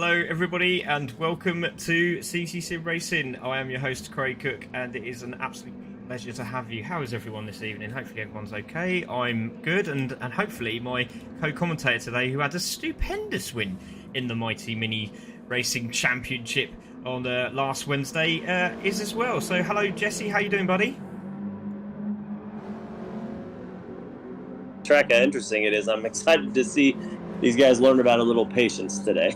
Hello everybody and welcome to CC Sim Racing. I am your host Craig Cook and it is an absolute pleasure to have you. How is everyone this evening? Hopefully everyone's okay. I'm good and hopefully my co-commentator today, who had a stupendous win in the Mighty Mini Racing Championship on last Wednesday, is as well. So hello Jesse, how you doing buddy? Track how interesting it is. I'm excited to see these guys learn about a little patience today.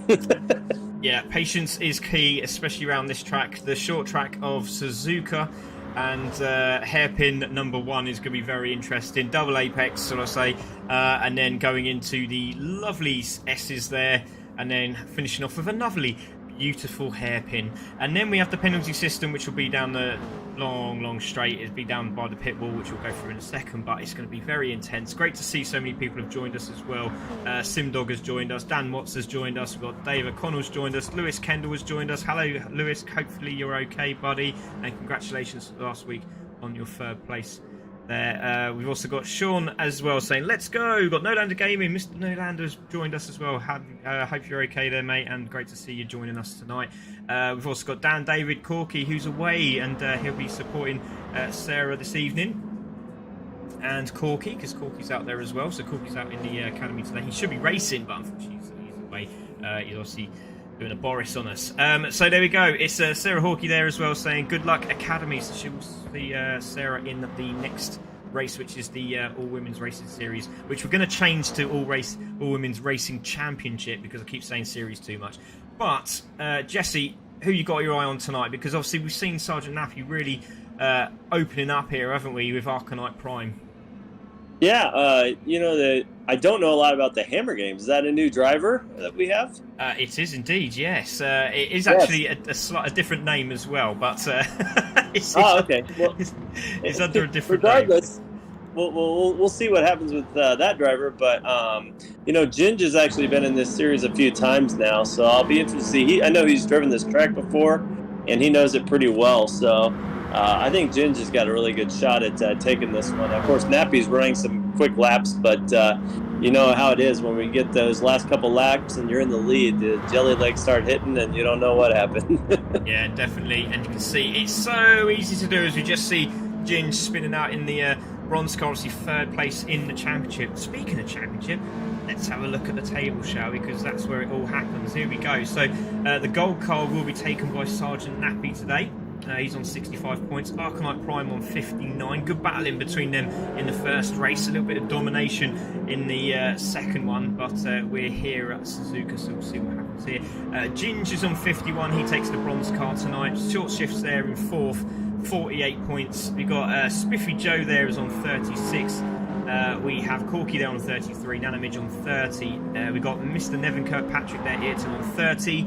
Yeah, patience is key, especially around this track. The short track of Suzuka and hairpin number 1 is going to be very interesting. Double apex, sort of say, and then going into the lovely S's there, and then finishing off with a lovely, beautiful hairpin. And then we have the penalty system, which will be down the long straight. It'll be down by the pit wall, which we'll go through in a second, but it's going to be very intense. Great to see so many people have joined us as well. Simdog has joined us, Dan Watts has joined us, we've got Dave O'Connell's joined us, Lewis Kendall has joined us. Hello Lewis, hopefully you're okay buddy, and congratulations last week on your third place there. We've also got Sean as well saying let's go. We've got Nolander Gaming. Mr. Nolander has joined us as well. Hope you're okay there mate, and great to see you joining us tonight. We've also got Dan David Corky, who's away, and he'll be supporting Sarah this evening, and Corky, because Corky's out there as well. So Corky's out in the academy today. He should be racing, but unfortunately he's away. He's obviously doing a Boris on us. So there we go. It's Sarah Hawkey there as well saying good luck Academy. So she will see Sarah in the next race, which is the All Women's Racing Series, which we're going to change to All Women's Racing Championship, because I keep saying series too much. But Jesse, who you got your eye on tonight? Because obviously we've seen Sergeant Nappy really opening up here, haven't we, with Arcanite Prime? Yeah, I don't know a lot about the Hammer games. Is that a new driver that we have? It is indeed, yes. It is actually a different name as well, but okay. Well, it's under a different regardless, name. We'll see what happens with that driver. But Ginge has actually been in this series a few times now, so I'll be interested to see. I know he's driven this track before, and he knows it pretty well. So I think Ginge has got a really good shot at taking this one. Of course, Nappy's running some quick laps, but you know how it is when we get those last couple laps and you're in the lead. The jelly legs start hitting, and you don't know what happened. Yeah, definitely. And you can see it's so easy to do, as we just see Ginge spinning out in the bronze car, obviously third place in the championship. Speaking of championship, let's have a look at the table, shall we? Because that's where it all happens. Here we go. So the gold car will be taken by Sergeant Nappy today. He's on 65 points. Arcanite Prime on 59. Good battle in between them in the first race. A little bit of domination in the second one, but we're here at Suzuka, so we'll see what happens here. Ginge is on 51. He takes the bronze car tonight. Short shifts there in fourth, 48 points. We've got Spiffy Joe there is on 36. We have Corky there on 33, Nanamidge on 30. We've got Mr. Nevin Kirkpatrick there, Ayrton on 30.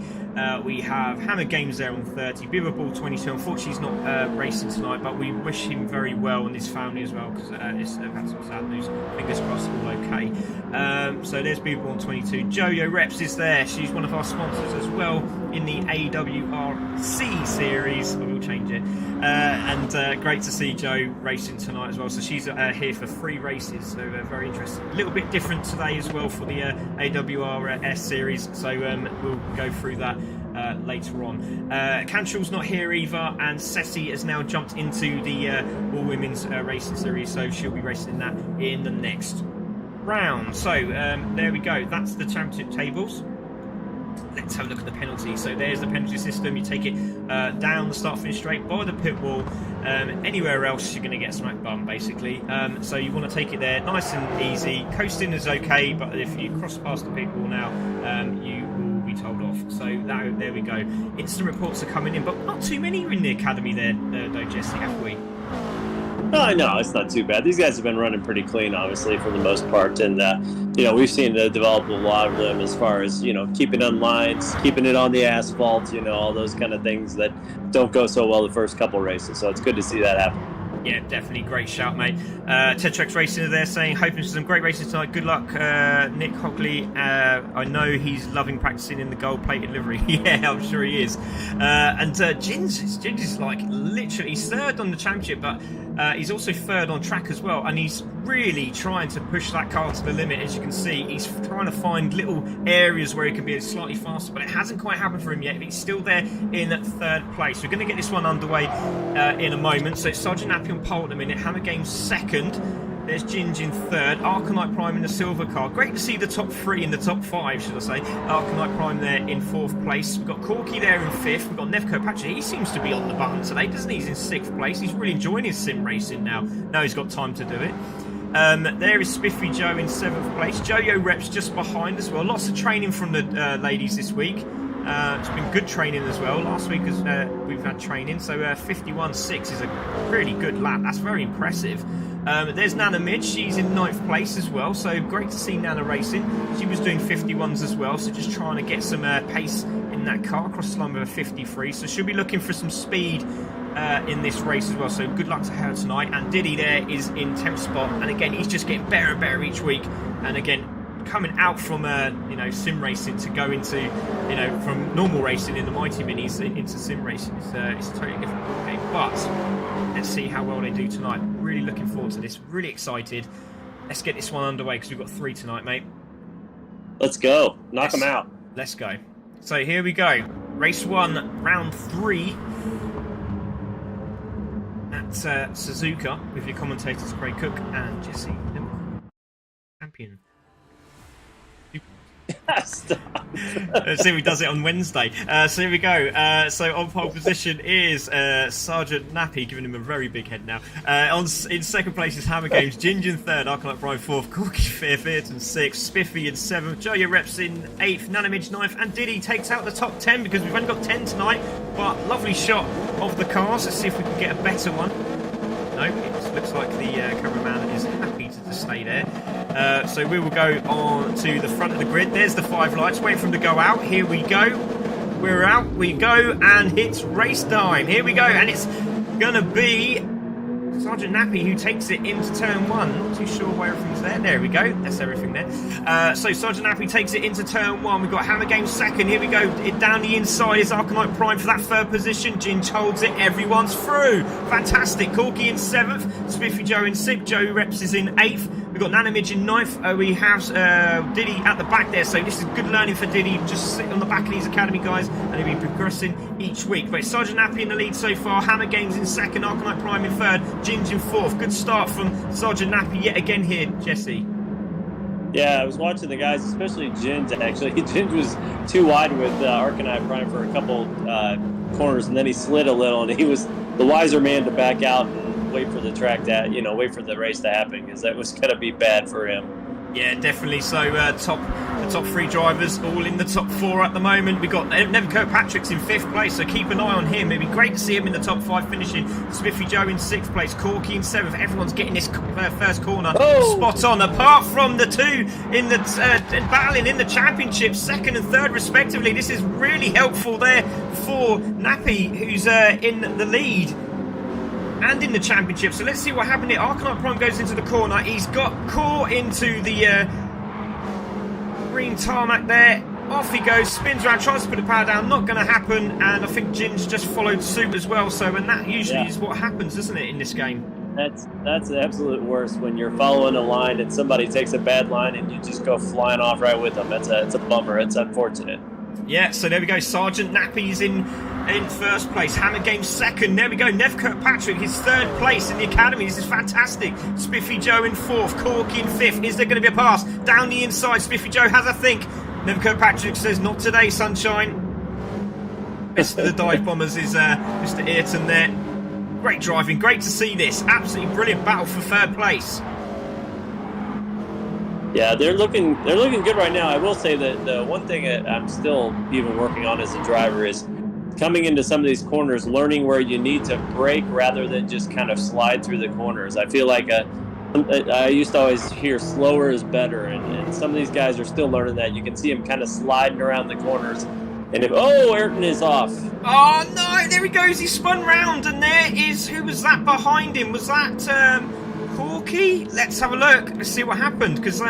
We have Hammer Games there on 30. Beaverball 22. Unfortunately, he's not racing tonight, but we wish him very well and his family as well, because that's some sad news. Fingers crossed, all okay. So there's Beaverball on 22. Jojo Reps is there. She's one of our sponsors as well in the AWRC series. I will change it. And great to see Joe racing tonight as well. So she's here for 3 races, so very interesting. A little bit different today as well for the AWRS series, so we'll go through that later on. Cantrell's not here either, and Ceci has now jumped into the All Women's Racing Series, so she'll be racing in that in the next round. So there we go, that's the championship tables. Let's have a look at the penalty. So there's the penalty system. You take it down the start finish straight by the pit wall. Anywhere else you're going to get smack bum basically. So you want to take it there nice and easy. Coasting is okay, but if you cross past the pit wall now, you will be told off. So there we go. Instant reports are coming in, but not too many in the academy there though, Jesse, have we? No, it's not too bad. These guys have been running pretty clean, obviously, for the most part. And, we've seen it develop a lot of them as far as, keeping on lines, keeping it on the asphalt, all those kind of things that don't go so well the first couple races. So it's good to see that happen. Yeah, definitely. Great shout, mate. Tetrex Racing are there saying, hoping for some great races tonight. Good luck, Nick Hockley. I know he's loving practicing in the gold-plated livery. Yeah, I'm sure he is. And Ginge is like literally, he's third on the championship, but he's also third on track as well. And he's really trying to push that car to the limit. As you can see, he's trying to find little areas where he can be slightly faster, but it hasn't quite happened for him yet. He's still there in 3rd place. We're going to get this one underway in a moment. So it's Sergeant Nappy on pole at the minute, Hammer Games 2nd. There's Ginge in 3rd, Arcanite Prime in the silver car. Great to see the top 3 in the top 5, should I say. Arcanite Prime there in 4th place. We've got Corky there in 5th. We've got Nevco Patrick. He seems to be on the button today, doesn't he? He's in 6th place. He's really enjoying his sim racing now. Now he's got time to do it. There is Spiffy Joe in 7th place. Jojo Reps just behind as well. Lots of training from the ladies this week. It's been good training as well. Last week we've had training, so 51.6 is a really good lap. That's very impressive. There's Nana Midge. She's in 9th place as well, so great to see Nana racing. She was doing 51s as well, so just trying to get some pace in that car. Across the line with a 53, so she'll be looking for some speed in this race as well, so good luck to her tonight. And Diddy there is in 10th spot, and again he's just getting better and better each week, and again coming out from sim racing to go into from normal racing in the Mighty Minis into sim racing. It's a totally different game, but let's see how well they do tonight. Really looking forward to this, really excited. Let's get this one underway because we've got 3 tonight, mate. Let's go. Knock them out. Let's go. So here we go. Race 1, round 3 at Suzuka with your commentators Craig Cook and Jesse Limmer. Champion. Stop. Let's see if he does it on Wednesday. So here we go. So on pole position is Sergeant Nappy, giving him a very big head now. In 2nd place is Hammer Games, Ginge in 3rd, Arcanite Prime 4th, Corky 5th, Ayrton 6th, Spiffy in 7th, Jojo Reps in 8th, Nanimidge 9th, and Diddy takes out the top 10 because we've only got 10 tonight. But lovely shot of the cars. Let's see if we can get a better one. No, it looks like the cameraman is happy to stay there. So we will go on to the front of the grid. There's the 5 lights, waiting for them to go out. Here we go. We're out. We go, and it's race time. Here we go, and it's going to be Sergeant Nappy who takes it into turn 1. Not too sure where everything's there. There we go. That's everything there. So Sergeant Nappy takes it into turn 1. We've got Hammer Game 2nd. Here we go. Down the inside is Arcanite Prime for that 3rd position. Ginge holds it. Everyone's through. Fantastic. Corky in 7th. Spiffy Joe in 6th. Joe Reps is in 8th. We've got Nanimidge in 9th. We have Diddy at the back there. So this is good learning for Diddy. Just sit on the back of these academy guys, and he'll be progressing each week. But it's Sergeant Nappy in the lead so far. Hammer Games in 2nd. Arcanite Prime in 3rd. Ginge in 4th. Good start from Sergeant Nappy yet again here, Jesse. Yeah, I was watching the guys, especially Ginge, actually. Ginge was too wide with Arcanite Prime for a couple corners, and then he slid a little, and he was the wiser man to back out and wait for the track to, wait for the race to happen, because that was going to be bad for him. Yeah, definitely. So the top 3 drivers all in the top 4 at the moment. We've got Nevin Kirkpatrick's in 5th place, so keep an eye on him. It'd be great to see him in the top 5 finishing. Spiffy Joe in 6th place, Corky in 7th. Everyone's getting this first corner spot on, apart from the 2 in the battling in the championship, 2nd and 3rd respectively. This is really helpful there for Nappy, who's in the lead and in the championship. So let's see what happened here. Arcanite Prime goes into the corner. He's got caught into the green tarmac there. Off he goes, spins around, tries to put the power down. Not going to happen. And I think Ginge just followed suit as well. So, and that usually is what happens, isn't it, in this game? That's the absolute worst, when you're following a line and somebody takes a bad line and you just go flying off right with them. It's a bummer. It's unfortunate. Yeah, so there we go. Sergeant Nappy's in 1st place. Hammer Game 2nd. There we go. Nev Kirkpatrick is 3rd place in the academy. This is fantastic. Spiffy Joe in 4th. Corky in 5th. Is there going to be a pass? Down the inside. Spiffy Joe has a think. Nev Kirkpatrick says, not today, sunshine. Best of the dive bombers is Mr. Ayrton there. Great driving. Great to see this. Absolutely brilliant battle for 3rd place. Yeah, they're looking good right now. I will say that the one thing that I'm still even working on as a driver is coming into some of these corners, learning where you need to brake rather than just kind of slide through the corners. I feel like I used to always hear slower is better, and some of these guys are still learning that. You can see them kind of sliding around the corners. And Ayrton is off. Oh no, there he goes. He spun round, and there is, who was that behind him? Was that Corky? Let's have a look. Let's see what happened, because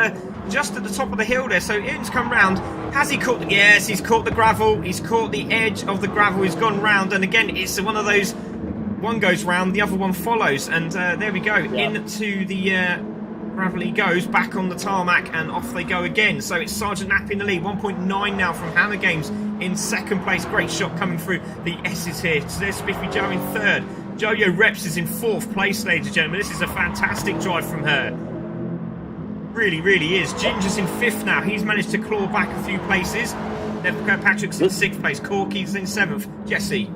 just at the top of the hill there. So Ayrton's come round. Has he caught? Yes, he's caught the gravel. He's caught the edge of the gravel. He's gone round, and again, it's one of those. One goes round, the other one follows, and there we go, into the Gravelly goes back on the tarmac and off they go again. So it's Sergeant Nappy in the lead. 1.9 now from Hammer Games in second place. Great shot coming through the S's here. So there's Spiffy Joe in third. Jojo Reps is in fourth place, ladies and gentlemen. This is a fantastic drive from her. Really, really is. Ginger's in fifth now. He's managed to claw back a few places. Neville Kirkpatrick's in sixth place. Corky's in seventh. Jesse.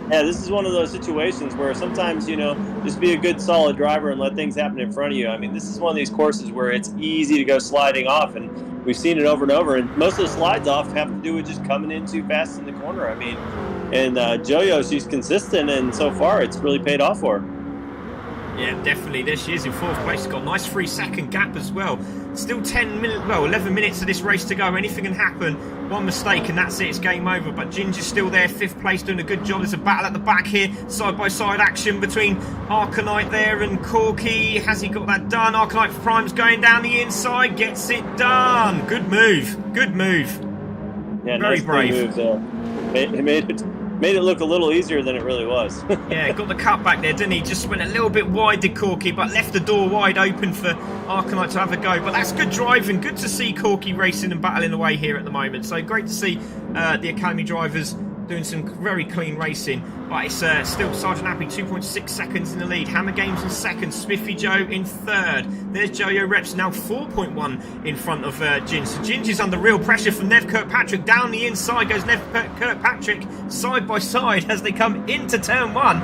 Yeah, this is one of those situations where sometimes, just be a good, solid driver and let things happen in front of you. I mean, this is one of these courses where it's easy to go sliding off, and we've seen it over and over. And most of the slides off have to do with just coming in too fast in the corner. I mean, and Jojo, she's consistent, and so far it's really paid off for her. Yeah, definitely. There she is in fourth place. She's got a nice 3-second gap as well. Still 11 minutes of this race to go. Anything can happen. One mistake and that's it. It's game over. But Ginger's still there, fifth place, doing a good job. There's a battle at the back here. Side-by-side action between Arcanite there and Corky. Has he got that done? Arcanite Prime's going down the inside. Gets it done. Good move. Good move. Yeah, very nice brave. Move there. Made it look a little easier than it really was. Yeah, got the cut back there, didn't he? Just went a little bit wide, did Corky, but left the door wide open for Arcanite to have a go. But that's good driving. Good to see Corky racing and battling away here at the moment. So great to see the Academy drivers doing some very clean racing. But it's still Sergeant Happy, 2.6 seconds in the lead. Hammer Games in second. Spiffy Joe in third. There's Jojo Reps now 4.1 in front of Ginge. So Ginge is under real pressure from Nev Kirkpatrick. Down the inside goes Nev Kirkpatrick side by side as they come into turn one.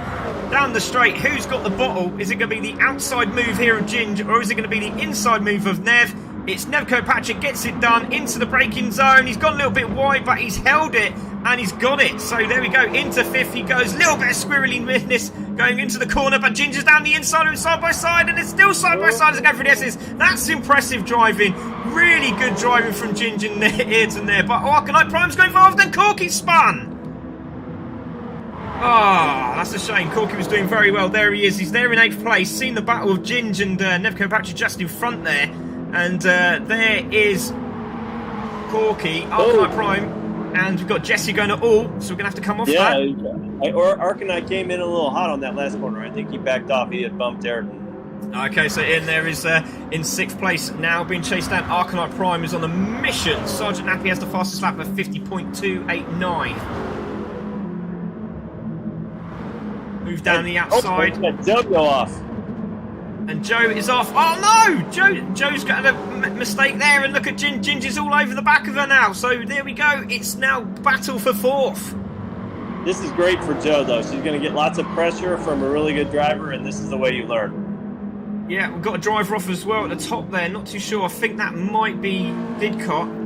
Down the straight, who's got the bottle? Is it going to be the outside move here of Ginge, or is it going to be the inside move of Nev? It's Nev Kirkpatrick gets it done into the braking zone. He's gone a little bit wide, but he's held it and he's got it. So there we go, into fifth he goes. Little bit of squirreliness going into the corner, but Ginger's down the inside and side by side, and it's still side by side as they go through the S's. That's impressive driving. Really good driving from Ginger here to there. But Arcanite Prime's going fast, then Corky spun. Ah, that's a shame. Corky was doing very well. There he is. He's there in 8th place. Seen the battle of Ginge and Nev Kirkpatrick just in front there. And there is Corky, Arcanite Prime, and we've got Jesse going at all, so we're going to have to come off that. Or Arcanite came in a little hot on that last corner. I think he backed off. He had bumped Ayrton. Okay, so in there is in 6th place now being chased down. Arcanite Prime is on a mission. Sergeant Nappy has the fastest lap of 50.289. Move down the outside. Don't go off. And Joe is off. Oh no! Joe's got a mistake there, and look at Ginger's all over the back of her now. So there we go. It's now battle for 4th. This is great for Joe, though. She's going to get lots of pressure from a really good driver, and this is the way you learn. Yeah, we've got a driver off as well at the top there. Not too sure. I think that might be Didcot.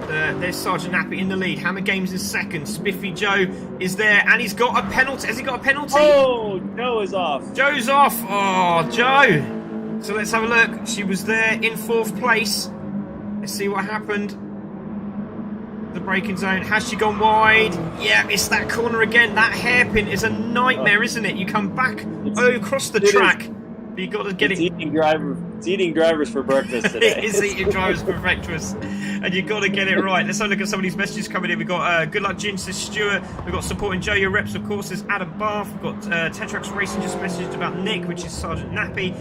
There's Sergeant Nappy in the lead. Hammer Games in second. Spiffy Joe is there, and he's got a penalty. Has he got a penalty? Oh, Joe is off. Joe's off. Oh, Joe. So let's have a look. She was there in 4th place. Let's see what happened. The braking zone. Has she gone wide? Yeah, it's that corner again. That hairpin is a nightmare, isn't it? You come back across the track. But you got to get it. It's eating drivers for breakfast today. It is eating drivers for breakfast, and you've got to get it right. Let's have a look at some of these messages coming in. We've got good luck, Jin, says Stuart. We've got supporting Jojo Reps, of course, says Adam Bath. We've got Tetrax Racing just messaged about Nick, which is Sergeant Nappy.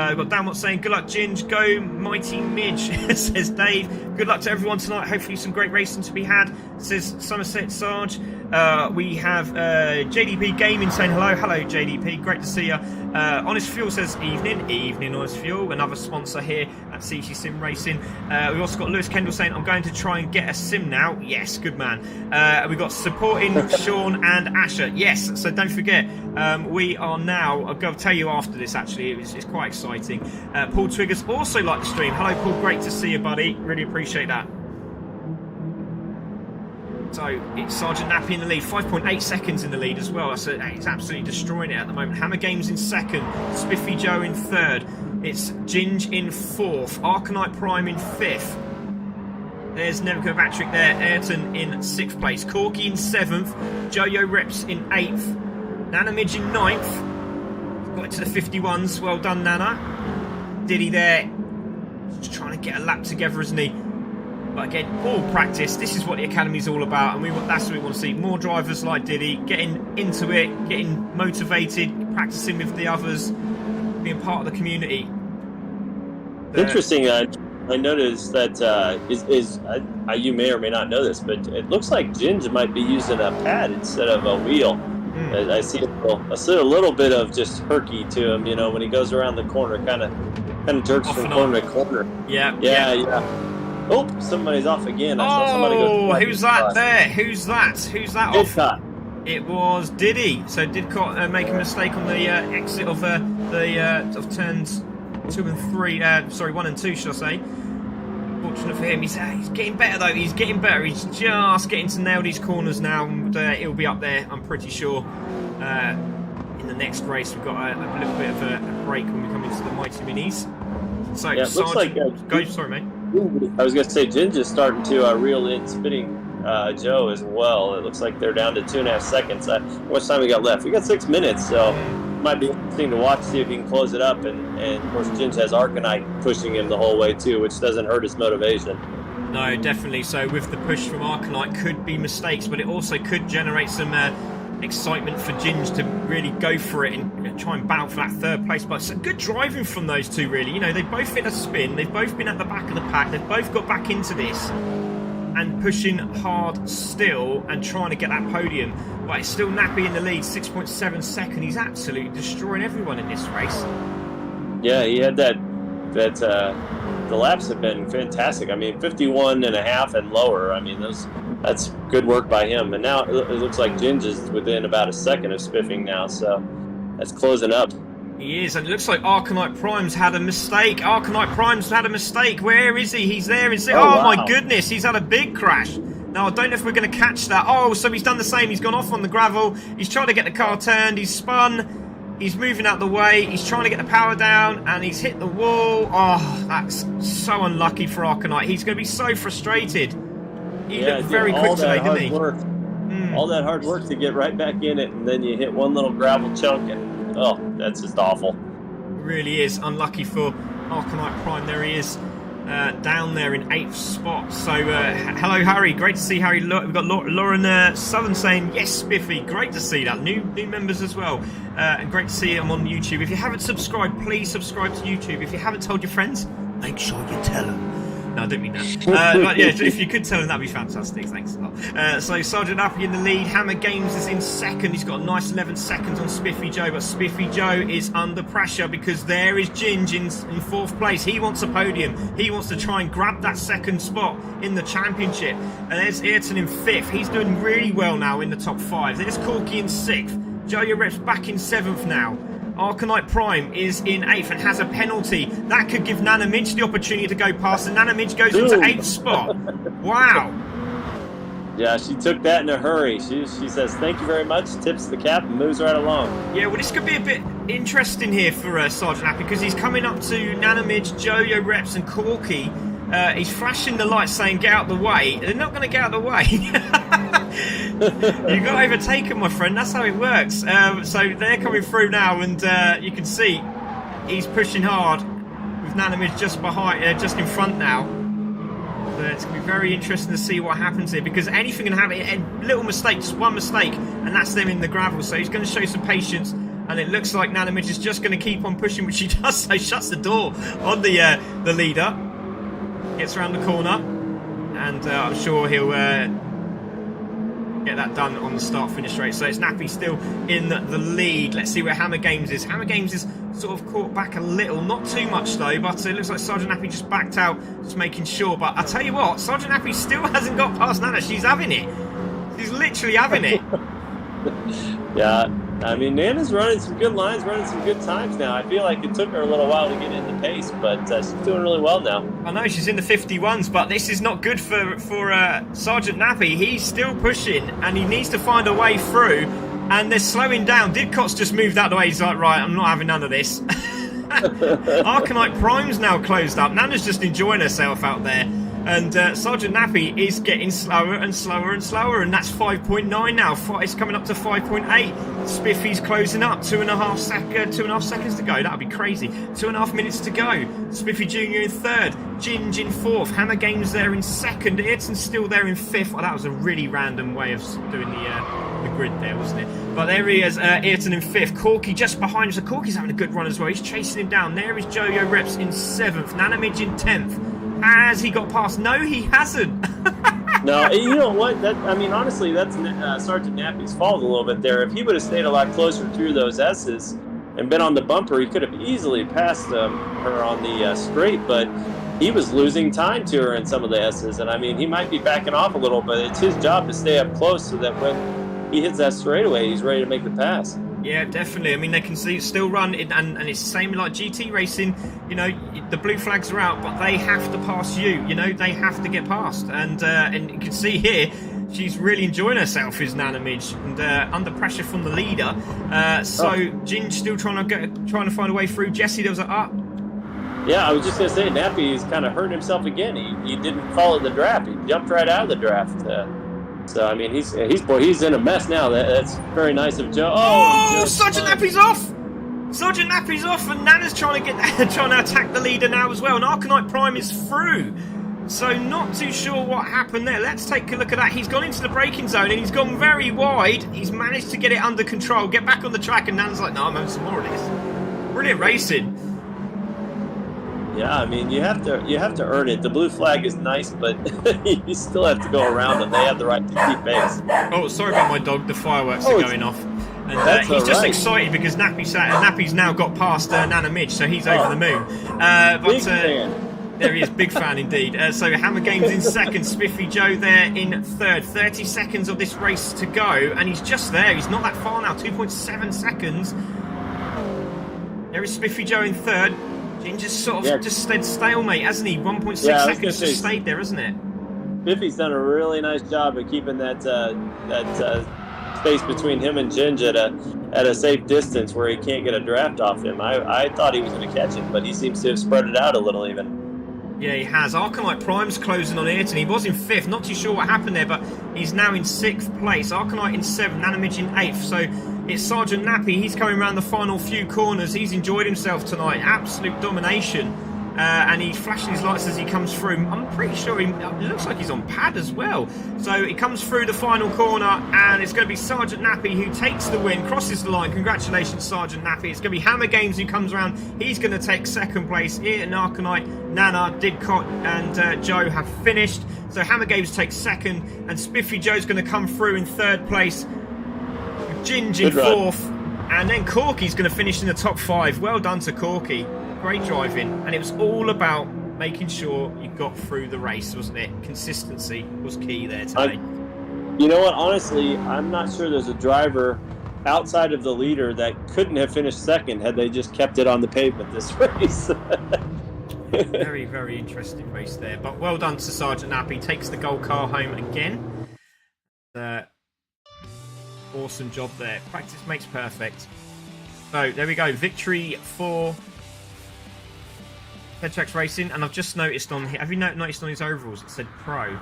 We've got Dan Watt saying good luck, Ginge. Go Mighty Midge, says Dave. Good luck to everyone tonight. Hopefully some great racing to be had, says Somerset Sarge. We have JDP Gaming saying hello. Hello, JDP. Great to see you. Honest Fuel says evening, Honest Fuel. Another sponsor here at CC Sim Racing. We've also got Lewis Kendall saying I'm going to try and get a sim now. Yes, good man. We've got supporting Sean and Asher. Yes, so don't forget, we are now, I'll go tell you after this actually, it's quite exciting. Paul Twiggers also like the stream. Hello Paul, great to see you buddy. Really appreciate that. So it's Sergeant Nappy in the lead, 5.8 seconds in the lead as well. So it's absolutely destroying it at the moment. Hammer Games in second, Spiffy Joe in third. It's Ginge in 4th, Arcanite Prime in 5th. There's Neville Patrick there, Ayrton in 6th place, Corky in 7th, Jojo Reps in 8th, Nana Midge in 9th. Got it to the 51s. Well done, Nana. Diddy there, just trying to get a lap together, isn't he? But again, all practice. This is what the Academy's all about, and that's what we want to see. More drivers like Diddy, getting into it, getting motivated, practicing with the others. being part of the community. Interesting. I noticed that you may or may not know this, but it looks like Ginge might be using a pad instead of a wheel. I see a little bit of just herky to him, when he goes around the corner, kind of jerks from corner to corner. Yeah. Oh, somebody's off again. I saw somebody go. Who's that there? Who's that off? Didcot. It was Diddy. So Didcot make a mistake on the exit of of turns 2 and 3. 1 and 2, should I say? Fortunate for him, he's getting better though. He's getting better. He's just getting to nail these corners now, and he'll be up there, I'm pretty sure. In the next race, we've got a little bit of a break when we come into the Mighty Minis. So yeah, it looks like go. Sorry, mate. I was going to say Ginge is starting to reel in Spinning Joe as well. It looks like they're down to 2.5 seconds. How much time we got left? We got 6 minutes, so might be interesting to watch, see if he can close it up. And of course, Ginge has Arcanite pushing him the whole way too, which doesn't hurt his motivation. No, definitely. So with the push from Arcanite, could be mistakes, but it also could generate some excitement for Ginge to really go for it and try and battle for that 3rd place. But some good driving from those two, really. They both hit a spin. They've both been at the back of the pack. They've both got back into this and pushing hard still and trying to get that podium. But it's still Nappy in the lead, 6.7 seconds. He's absolutely destroying everyone in this race. Yeah, he had that the laps have been fantastic. 51 and a half and lower. That's good work by him. And now it looks like Ginge is within about a second of spiffing now, so that's closing up. He is, and it looks like Arcanite Prime's had a mistake. Where is he? He's there. Wow. My goodness, he's had a big crash. Now, I don't know if we're going to catch that. Oh, so he's done the same. He's gone off on the gravel. He's trying to get the car turned. He's spun. He's moving out the way. He's trying to get the power down, and he's hit the wall. Oh, that's so unlucky for Arcanite. He's going to be so frustrated. He looked very quick today, didn't he? All that hard work to get right back in it, and then you hit one little gravel chunk, and that's just awful. It really is unlucky for Arcanite Prime. There he is, down there in 8th spot. So, hello, Harry. Great to see Harry. We've got Lauren Southern saying, yes, Spiffy. Great to see that. New members as well. And great to see him on YouTube. If you haven't subscribed, please subscribe to YouTube. If you haven't told your friends, make sure you tell them. No, I didn't mean that. But yeah, if you could tell him, that'd be fantastic. Thanks a lot. So Sergeant Appy in the lead. Hammer Games is in 2nd. He's got a nice 11 seconds on Spiffy Joe, but Spiffy Joe is under pressure because there is Ginge in 4th place. He wants a podium. He wants to try and grab that 2nd spot in the championship. And there's Ayrton in 5th. He's doing really well now in the top 5. There's Corky in 6th. Joe Rep's back in 7th now. Arcanite Prime is in 8th and has a penalty. That could give Nana Midge the opportunity to go past, and Nana Midge goes into 8th spot. Wow. Yeah, she took that in a hurry. She says, thank you very much, tips the cap, and moves right along. Yeah, well, this could be a bit interesting here for Sergeant Happy, because he's coming up to Nana Midge, Jojo Reps, and Corky. He's flashing the lights saying, get out the way. They're not going to get out the way. You've got to overtake them, my friend. That's how it works. So they're coming through now, and you can see he's pushing hard with Nana Midge just behind, just in front now. It's going to be very interesting to see what happens here, because anything can happen. A little mistake, just one mistake, and that's them in the gravel. So he's going to show some patience, and it looks like Nana Midge is just going to keep on pushing, which she does. So shuts the door on the leader. Gets around the corner, and I'm sure he'll get that done on the start-finish race. So it's Nappy still in the lead. Let's see where Hammer Games is. Hammer Games is sort of caught back a little, not too much though, but it looks like Sergeant Nappy just backed out, just making sure. But I tell you what, Sergeant Nappy still hasn't got past Nana. She's having it. She's literally having it. Yeah, I mean, Nana's running some good lines, running some good times now. I feel like it took her a little while to get into pace, but she's doing really well now. I know, she's in the 51s, but this is not good for Sergeant Nappy. He's still pushing, and he needs to find a way through, and they're slowing down. Didcot's just moved out of the way. He's like, right, I'm not having none of this. Arcanite Prime's now closed up. Nana's just enjoying herself out there. And Sergeant Nappy is getting slower and slower and slower, and that's 5.9 now. It's coming up to 5.8. Spiffy's closing up. 2.5 seconds to go. That would be crazy. 2.5 minutes to go. Spiffy Jr. in third. Ginge in fourth. Hammer Games there in second. Ayrton's still there in fifth. Oh, that was a really random way of doing the grid there, wasn't it? But there he is, Ayrton in fifth. Corky just behind him. So Corky's having a good run as well. He's chasing him down. There is Jojo Reps in seventh. Nanamidge in 10th. Has he got past? No, he hasn't. No, you know what? Honestly, that's Sergeant Nappy's fault a little bit there. If he would have stayed a lot closer through those S's and been on the bumper, he could have easily passed her on the straight, but he was losing time to her in some of the S's. And, he might be backing off a little, but it's his job to stay up close so that when he hits that straightaway, he's ready to make the pass. Yeah, definitely. They can see still run, and it's the same like GT racing. The blue flags are out, but they have to pass you. They have to get past, and you can see here she's really enjoying herself, is Nanamidge, and under pressure from the leader. Ginge still trying to find a way through. Jesse, there was Yeah, I was just gonna say Nappy's kind of hurt himself again. He didn't follow the draft. He jumped right out of the draft. So he's in a mess now. That's very nice of Joe. Oh, Sergeant Nappy's off. Sergeant Nappy's off, and Nana's trying to attack the leader now as well. And Arcanite Prime is through. So not too sure what happened there. Let's take a look at that. He's gone into the braking zone and he's gone very wide. He's managed to get it under control, get back on the track, and Nana's like, no, I'm having some more of this. Brilliant racing. Yeah, you have to earn it. The blue flag is nice, but you still have to go around them. They have the right to keep pace. Oh, sorry about my dog. The fireworks are going off. And he's just excited because Nappy's now got past Nanamidge, so he's over the moon. There he is, big fan indeed. So Hammer Games in second, Spiffy Joe there in third. 30 seconds of this race to go, and he's just there. He's not that far now, 2.7 seconds. There is Spiffy Joe in third. Ginger's just stayed stalemate, hasn't he? 1.6 seconds just stayed there, hasn't it? Spiffy's done a really nice job of keeping that space between him and Ginge at a safe distance where he can't get a draft off him. I thought he was going to catch him, but he seems to have spread it out a little even. Yeah, he has. Arcanite Prime's closing on Ayrton. He was in fifth. Not too sure what happened there, but he's now in sixth place. Arcanite in seventh, Nanamidge in eighth. So it's Sergeant Nappy. He's coming around the final few corners. He's enjoyed himself tonight. Absolute domination. And he's flashing his lights as he comes through. I'm pretty sure it looks like he's on pad as well. So he comes through the final corner, and it's going to be Sergeant Nappy who takes the win, crosses the line. Congratulations, Sergeant Nappy. It's going to be Hammer Games who comes around. He's going to take second place. Ayrton, Arcanite, Nana, Didcot, and Joe have finished. So Hammer Games takes second, and Spiffy Joe's going to come through in third place. Ginge in fourth, and then Corky's going to finish in the top five. Well done to Corky. Great driving, and it was all about making sure you got through the race, wasn't it? Consistency was key there today. You know what? Honestly, I'm not sure there's a driver outside of the leader that couldn't have finished second had they just kept it on the pavement this race. Very, very interesting race there. But well done to Sergeant Nappy. Takes the gold car home again. Awesome job there. Practice makes perfect. So there we go. Victory for Headtracks Racing, and I've just noticed on here. Have you noticed on his overalls it said Pro?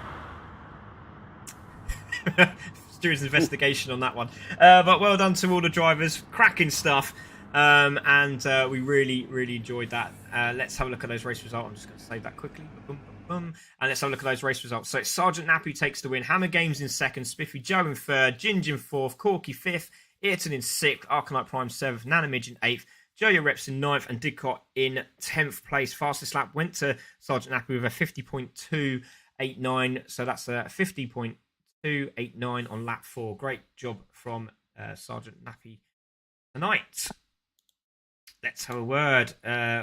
Stuart's investigation on that one. But well done to all the drivers. Cracking stuff. And we really, really enjoyed that. Let's have a look at those race results. I'm just going to save that quickly. Boom, boom, boom. And let's have a look at those race results. So it's Sergeant Nappy takes the win. Hammer Games in second. Spiffy Joe in third. Ginge in fourth. Corky fifth. Ayrton in sixth. Arcanite Prime seventh. Nanamidge in eighth. Jojo Reps in 9th and Didcot in 10th place. Fastest lap went to Sergeant Nappy with a 50.289. So that's a 50.289 on lap 4. Great job from Sergeant Nappy tonight. Let's have a word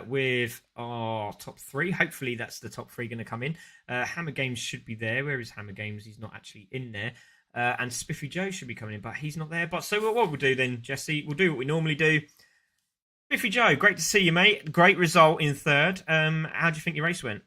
with our top 3. Hopefully that's the top 3 going to come in. Hammer Games should be there. Where is Hammer Games? He's not actually in there. And Spiffy Joe should be coming in, but he's not there. But so what we'll do then, Jesse, we'll do what we normally do. Spiffy Joe, great to see you, mate. Great result in third. How do you think your race went?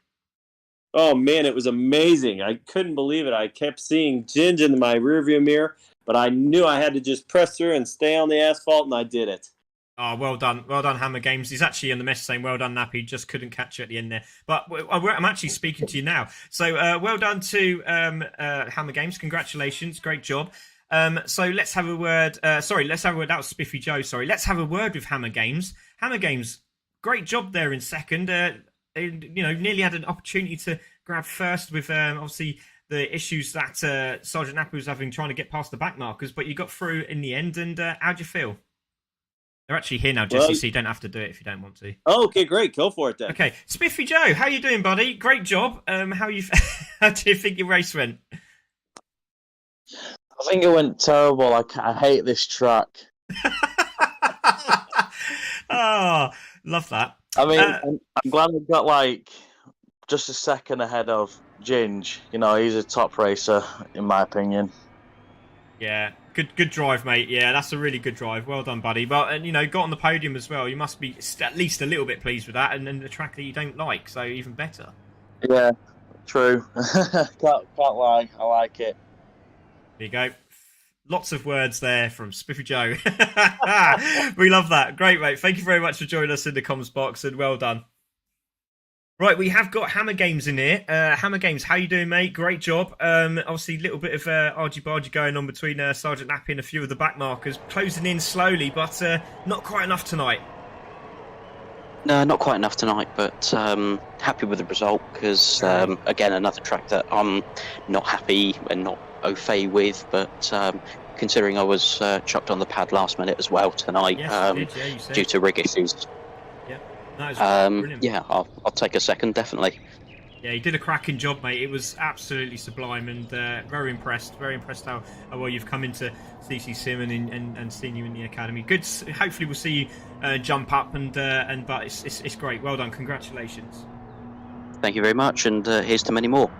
Oh, man, it was amazing. I couldn't believe it. I kept seeing Ginge in my rearview mirror, but I knew I had to just press through and stay on the asphalt, and I did it. Oh, well done, Hammer Games. He's actually in the message saying, "Well done, Nappy." Just couldn't catch you at the end there, but I'm actually speaking to you now. So, well done to Hammer Games. Congratulations, great job. So let's have a word. Let's have a word. That was Spiffy Joe. Sorry, let's have a word with Hammer Games. Hammer Games, great job there in second. Nearly had an opportunity to grab first with obviously the issues that Sergeant Nappy was having trying to get past the back markers, but you got through in the end. And how'd you feel? They're actually here now, Jesse, so you don't have to do it if you don't want to. Oh, okay, great. Go for it then. Okay, Spiffy Joe, how you doing, buddy? Great job. How do you think your race went? I think it went terrible. I hate this track. Oh, love that. I mean, I'm glad I got just a second ahead of Ginge. He's a top racer in my opinion. Yeah, good drive, mate. Yeah, that's a really good drive. Well done, buddy. But got on the podium as well. You must be at least a little bit pleased with that. And then the track that you don't like, so even better. Yeah, true. can't lie. I like it. There you go. Lots of words there from Spiffy Joe. We love that. Great, mate. Thank you very much for joining us in the comms box, and well done. Right, we have got Hammer Games in here. Hammer Games, how you doing, mate? Great job. Obviously, a little bit of argy-bargy going on between Sergeant Nappy and a few of the back markers. Closing in slowly, but not quite enough tonight. No, not quite enough tonight, but happy with the result because, again, another track that I'm not happy and not au fait with, but considering I was chucked on the pad last minute as well tonight, you said. due to rig issues. Yeah, brilliant. Yeah, I'll take a second, definitely. Yeah, you did a cracking job, mate. It was absolutely sublime, and very impressed how well you've come into CC Sim and seeing you in the academy. Good. Hopefully, we'll see you jump up, but it's great. Well done. Congratulations. Thank you very much, and here's to many more.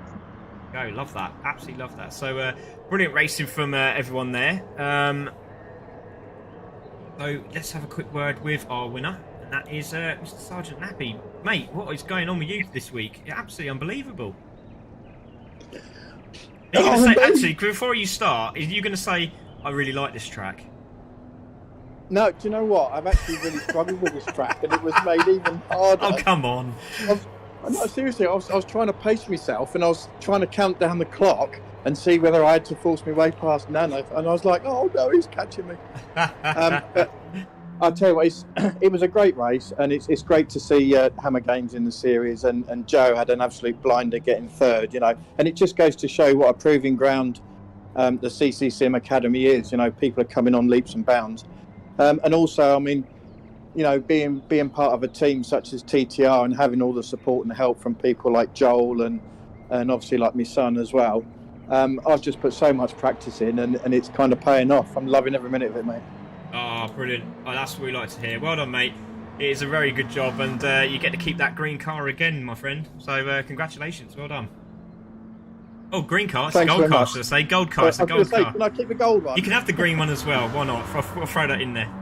Go, love that. Absolutely love that. So brilliant racing from everyone there. So let's have a quick word with our winner. And that is Mr. Sergeant Nappy. Mate, what is going on with you this week? Absolutely unbelievable. Are you going to say, actually, before you start, are you going to say, I really like this track? No, do you know what? I've actually really struggled with this track, and it was made even harder. Oh, come on. No, seriously, I was trying to pace myself, and I was trying to count down the clock and see whether I had to force my way past Nano, and I was like, oh no, he's catching me. But I'll tell you what, it was a great race, and it's great to see Hammer Games in the series, and Joe had an absolute blinder getting third, and it just goes to show what a proving ground the CC Sim Academy is. People are coming on leaps and bounds, and also, I mean, being part of a team such as TTR and having all the support and help from people like Joel and obviously like my son as well, I've just put so much practice in, and it's kind of paying off. I'm loving every minute of it, mate. Oh, brilliant. Oh, that's what we like to hear. Well done, mate. It is a very good job, and you get to keep that green car again, my friend. So, congratulations. Well done. Oh, green car. It's a gold car, should I say. Gold car. It's a gold car. Can I keep the gold one? You can have the green one as well. Why not? We'll throw that in there.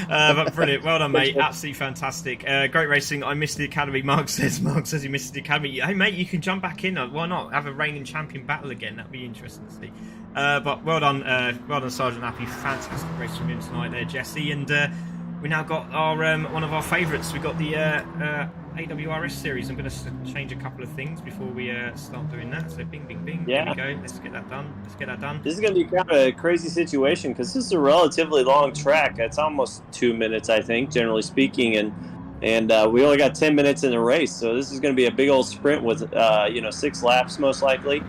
But brilliant. Well done, mate. Absolutely fantastic. Great racing. I missed the academy. Mark says he missed the academy. Hey, mate, you can jump back in. Why not? Have a reigning champion battle again. That'd be interesting to see. But well done, Sergeant Nappy. Fantastic race from him tonight there, Jesse. And we now got our one of our favourites. We got the AWRS series. I'm going to change a couple of things before we start doing that. So bing, bing, bing. Yeah. There we go. Let's get that done. This is going to be kind of a crazy situation because this is a relatively long track. It's almost 2 minutes, I think, generally speaking, and we only got 10 minutes in the race. So this is going to be a big old sprint with 6 laps most likely.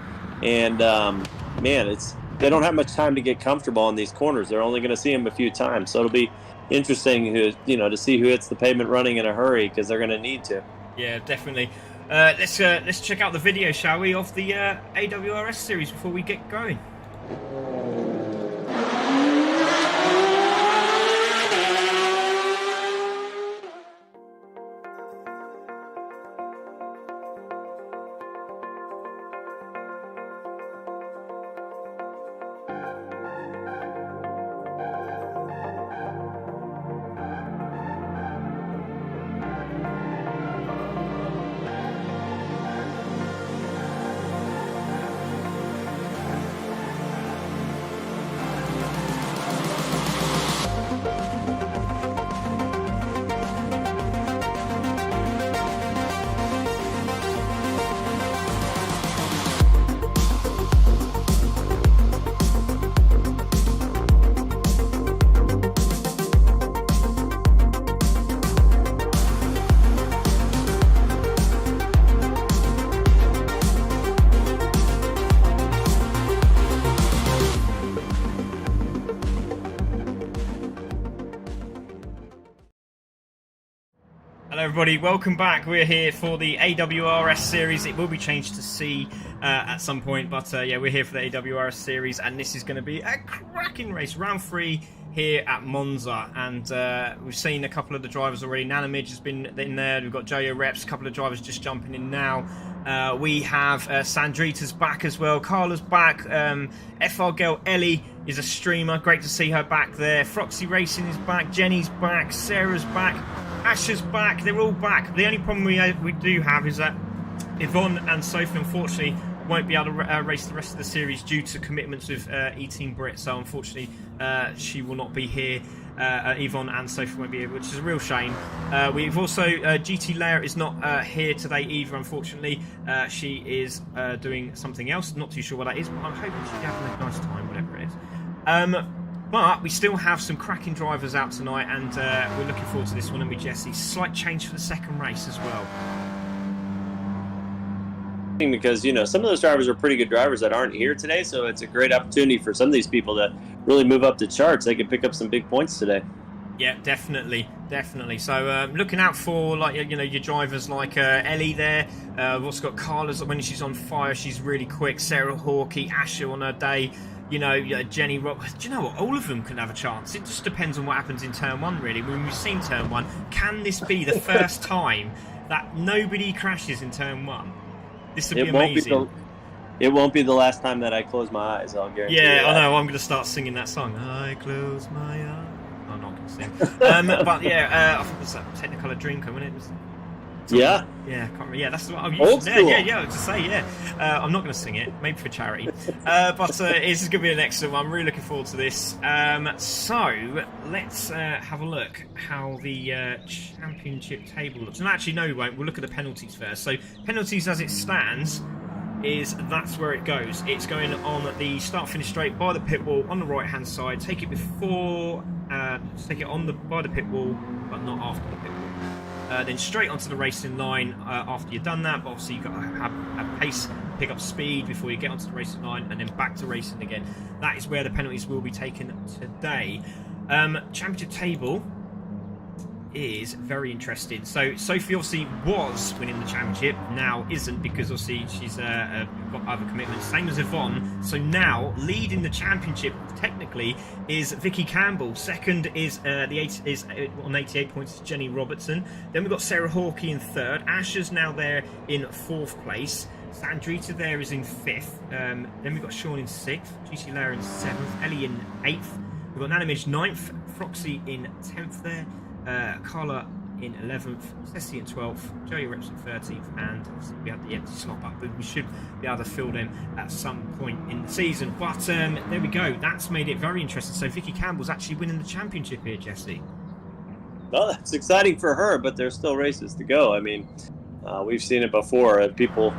And man, they don't have much time to get comfortable on these corners. They're only going to see them a few times. So it'll be interesting to see who hits the pavement running in a hurry, because they're going to need to. Yeah, definitely. Let's check out the video, shall we, of the AWRS series before we get going. Hello everybody, welcome back. We're here for the AWRS series. It will be changed to C at some point, but yeah, we're here for the AWRS series, and this is going to be a cracking race. Round 3 here at Monza, and we've seen a couple of the drivers already. Nanamidge has been in there, we've got AWRS, a couple of drivers just jumping in now. We have Sandrita's back as well, Carla's back, FR girl Ellie is a streamer, great to see her back there. Froxy Racing is back, Jenny's back, Sarah's back, Asher's back, they're all back. The only problem we do have is that Yvonne and Sophie unfortunately won't be able to race the rest of the series due to commitments with E-Team Brit, so unfortunately she will not be here. Yvonne and Sophie won't be here, which is a real shame. We've also, GT Leia is not here today either, unfortunately. She is doing something else, not too sure what that is, but I'm hoping she's having a nice time, whatever it is. But we still have some cracking drivers out tonight, and we're looking forward to this one, and we Jesse. Slight change for the second race as well. Because, you know, some of those drivers are pretty good drivers that aren't here today, so it's a great opportunity for some of these people to really move up the charts. They could pick up some big points today. Yeah, definitely. So looking out for, like, you know, your drivers like Ellie there. We've also got Carla's when she's on fire, she's really quick. Sarah Hawkey, Asher on her day. You know, Jenny Rock. Do you know what? All of them can have a chance. It just depends on what happens in turn 1, really. When we've seen turn 1, can this be the first time that nobody crashes in turn 1? This would be amazing. It won't be the last time that I close my eyes, I'll guarantee you. Yeah, I know. I'm going to start singing that song. I close my eyes. I'm not going to sing. But yeah, I think it was that Technicolor Dreamcoat, wasn't it? Yeah. Yeah, can't remember. Yeah, that's what I was Old school. Yeah, I was to say, yeah. I'm not going to sing it, maybe for charity. But this is going to be an excellent one. I'm really looking forward to this. So, let's have a look how the championship table looks. And actually, no, we won't. We'll look at the penalties first. So, penalties as it stands that's where it goes. It's going on the start-finish straight by the pit wall on the right-hand side. Take it before, take it on by the pit wall, but not after the pit wall. Then straight onto the racing line after you've done that, but obviously you've got to have pace, pick up speed before you get onto the racing line, and then back to racing again. That is where the penalties will be taken today. Championship table is very interesting. So Sophie obviously was winning the championship, now isn't, because obviously she's got other commitments, same as Yvonne. So now leading the championship technically is Vicky Campbell. Second is on 88 points is Jenny Robertson. Then we've got Sarah Hawkey in third. Asher's now there in fourth place. Sandrita there is in fifth. Then we've got Sean in sixth. GT Leia in seventh. Ellie in eighth. We've got Nanamidge ninth. Froxy in 10th there. Carla in 11th, Ceci in 12th, Joey Reps in 13th, and obviously we have the empty slot back, but we should be able to fill them at some point in the season. But there we go, that's made it very interesting. So Vicky Campbell's actually winning the championship here, Jesse. Well, that's exciting for her, but there's still races to go. I mean, we've seen it before. People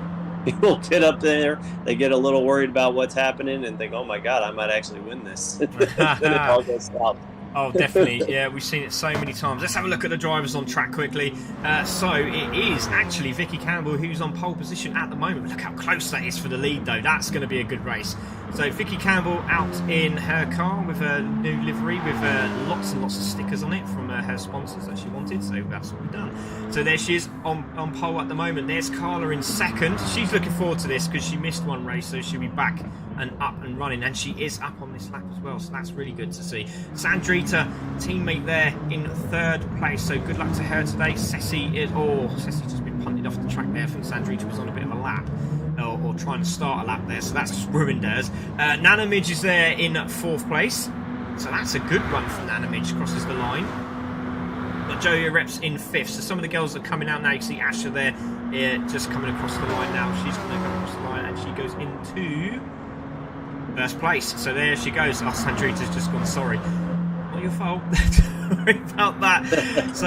get up there, they get a little worried about what's happening and think, oh my God, I might actually win this. Then it all goes south. Oh, definitely. Yeah, we've seen it so many times. Let's have a look at the drivers on track quickly. So it is actually Vicky Campbell who's on pole position at the moment. Look how close that is for the lead, though. That's going to be a good race. So Vicky Campbell out in her car with her new livery with lots and lots of stickers on it from her sponsors that she wanted. So that's what we've done. So there she is on pole at the moment. There's Carla in second. She's looking forward to this because she missed one race, so she'll be back and up and running, and she is up on this lap as well, so that's really good to see. Sandrita, teammate there in third place, so good luck to her today. Ceci's just been punted off the track there. I think Sandrita was on a bit of a lap, or trying to start a lap there, so that's just ruined hers. Nanamidge is there in fourth place, so that's a good run for Nanamidge, crosses the line. Got Joey Reps in fifth, so some of the girls are coming out now. You can see Asher there, just coming across the line now. She's going to go across the line, and she goes into first place. So there she goes. Oh, Sandrita's just gone, sorry. Not your fault. Sorry about that. So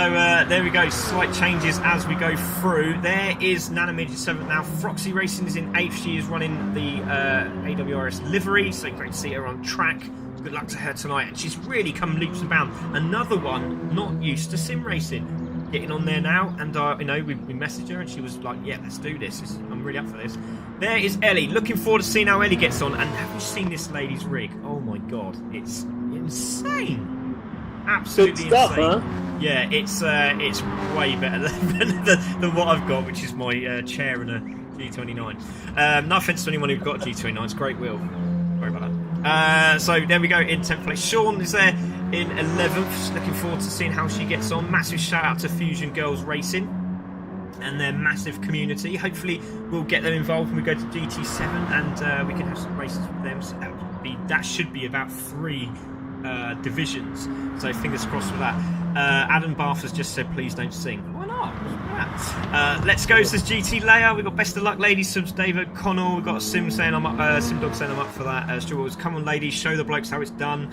there we go. Slight changes as we go through. There is Nanamidge in 7th now. Froxy Racing is in 8th. She is running the AWRS livery. So great to see her on track. Good luck to her tonight. And she's really come leaps and bounds. Another one not used to sim racing. Getting on there now, and you know, we messaged her and she was like, yeah, let's do this. I'm really up for this. There is Ellie. Looking forward to seeing how Ellie gets on. And have you seen this lady's rig? Oh my God, it's insane. Absolutely good stuff, insane. Huh? Yeah, it's way better than what I've got, which is my chair and a G29. No offense to anyone who's got a G29, it's a great wheel. Sorry about that. So there we go in 10th place. Sean is there in 11th. Looking forward to seeing how she gets on. Massive shout out to Fusion Girls Racing and their massive community. Hopefully we'll get them involved when we go to GT7 and we can have some races with them. So that should be about 3 divisions. So fingers crossed for that. Adam Bath has just said please don't sing. Why not? Let's go, says GT Leia. We've got best of luck ladies, subs David Connell. We've got Sim saying I'm up, Sim Dog saying I'm up for that. Stuart, come on ladies, show the blokes how it's done.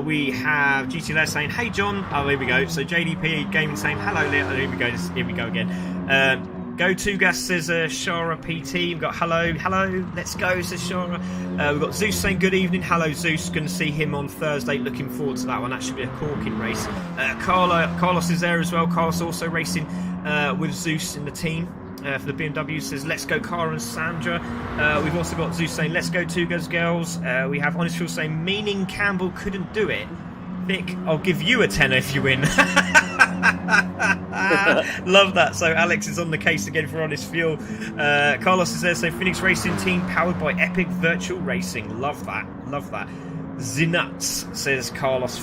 We have GT Leia saying hey John. Oh, here we go. So JDP Gaming saying hello Leia. Here we go. Here we go again. Go to Gas, says Shara PT. We've got hello, let's go, says Shara. We've got Zeus saying good evening. Hello Zeus, going to see him on Thursday. Looking forward to that one. That should be a corking race. Carlos is there as well. Carlos also racing with Zeus in the team for the BMW. Says let's go Cara and Sandra. We've also got Zeus saying let's go Tugas girls. We have Honest Phil saying meaning Campbell couldn't do it. Vic, I'll give you a tenner if you win. Love that. So Alex is on the case again for Honest Fuel. Carlos is there saying Phoenix Racing Team powered by Epic Virtual Racing. Love that. Zinuts, says Carlos.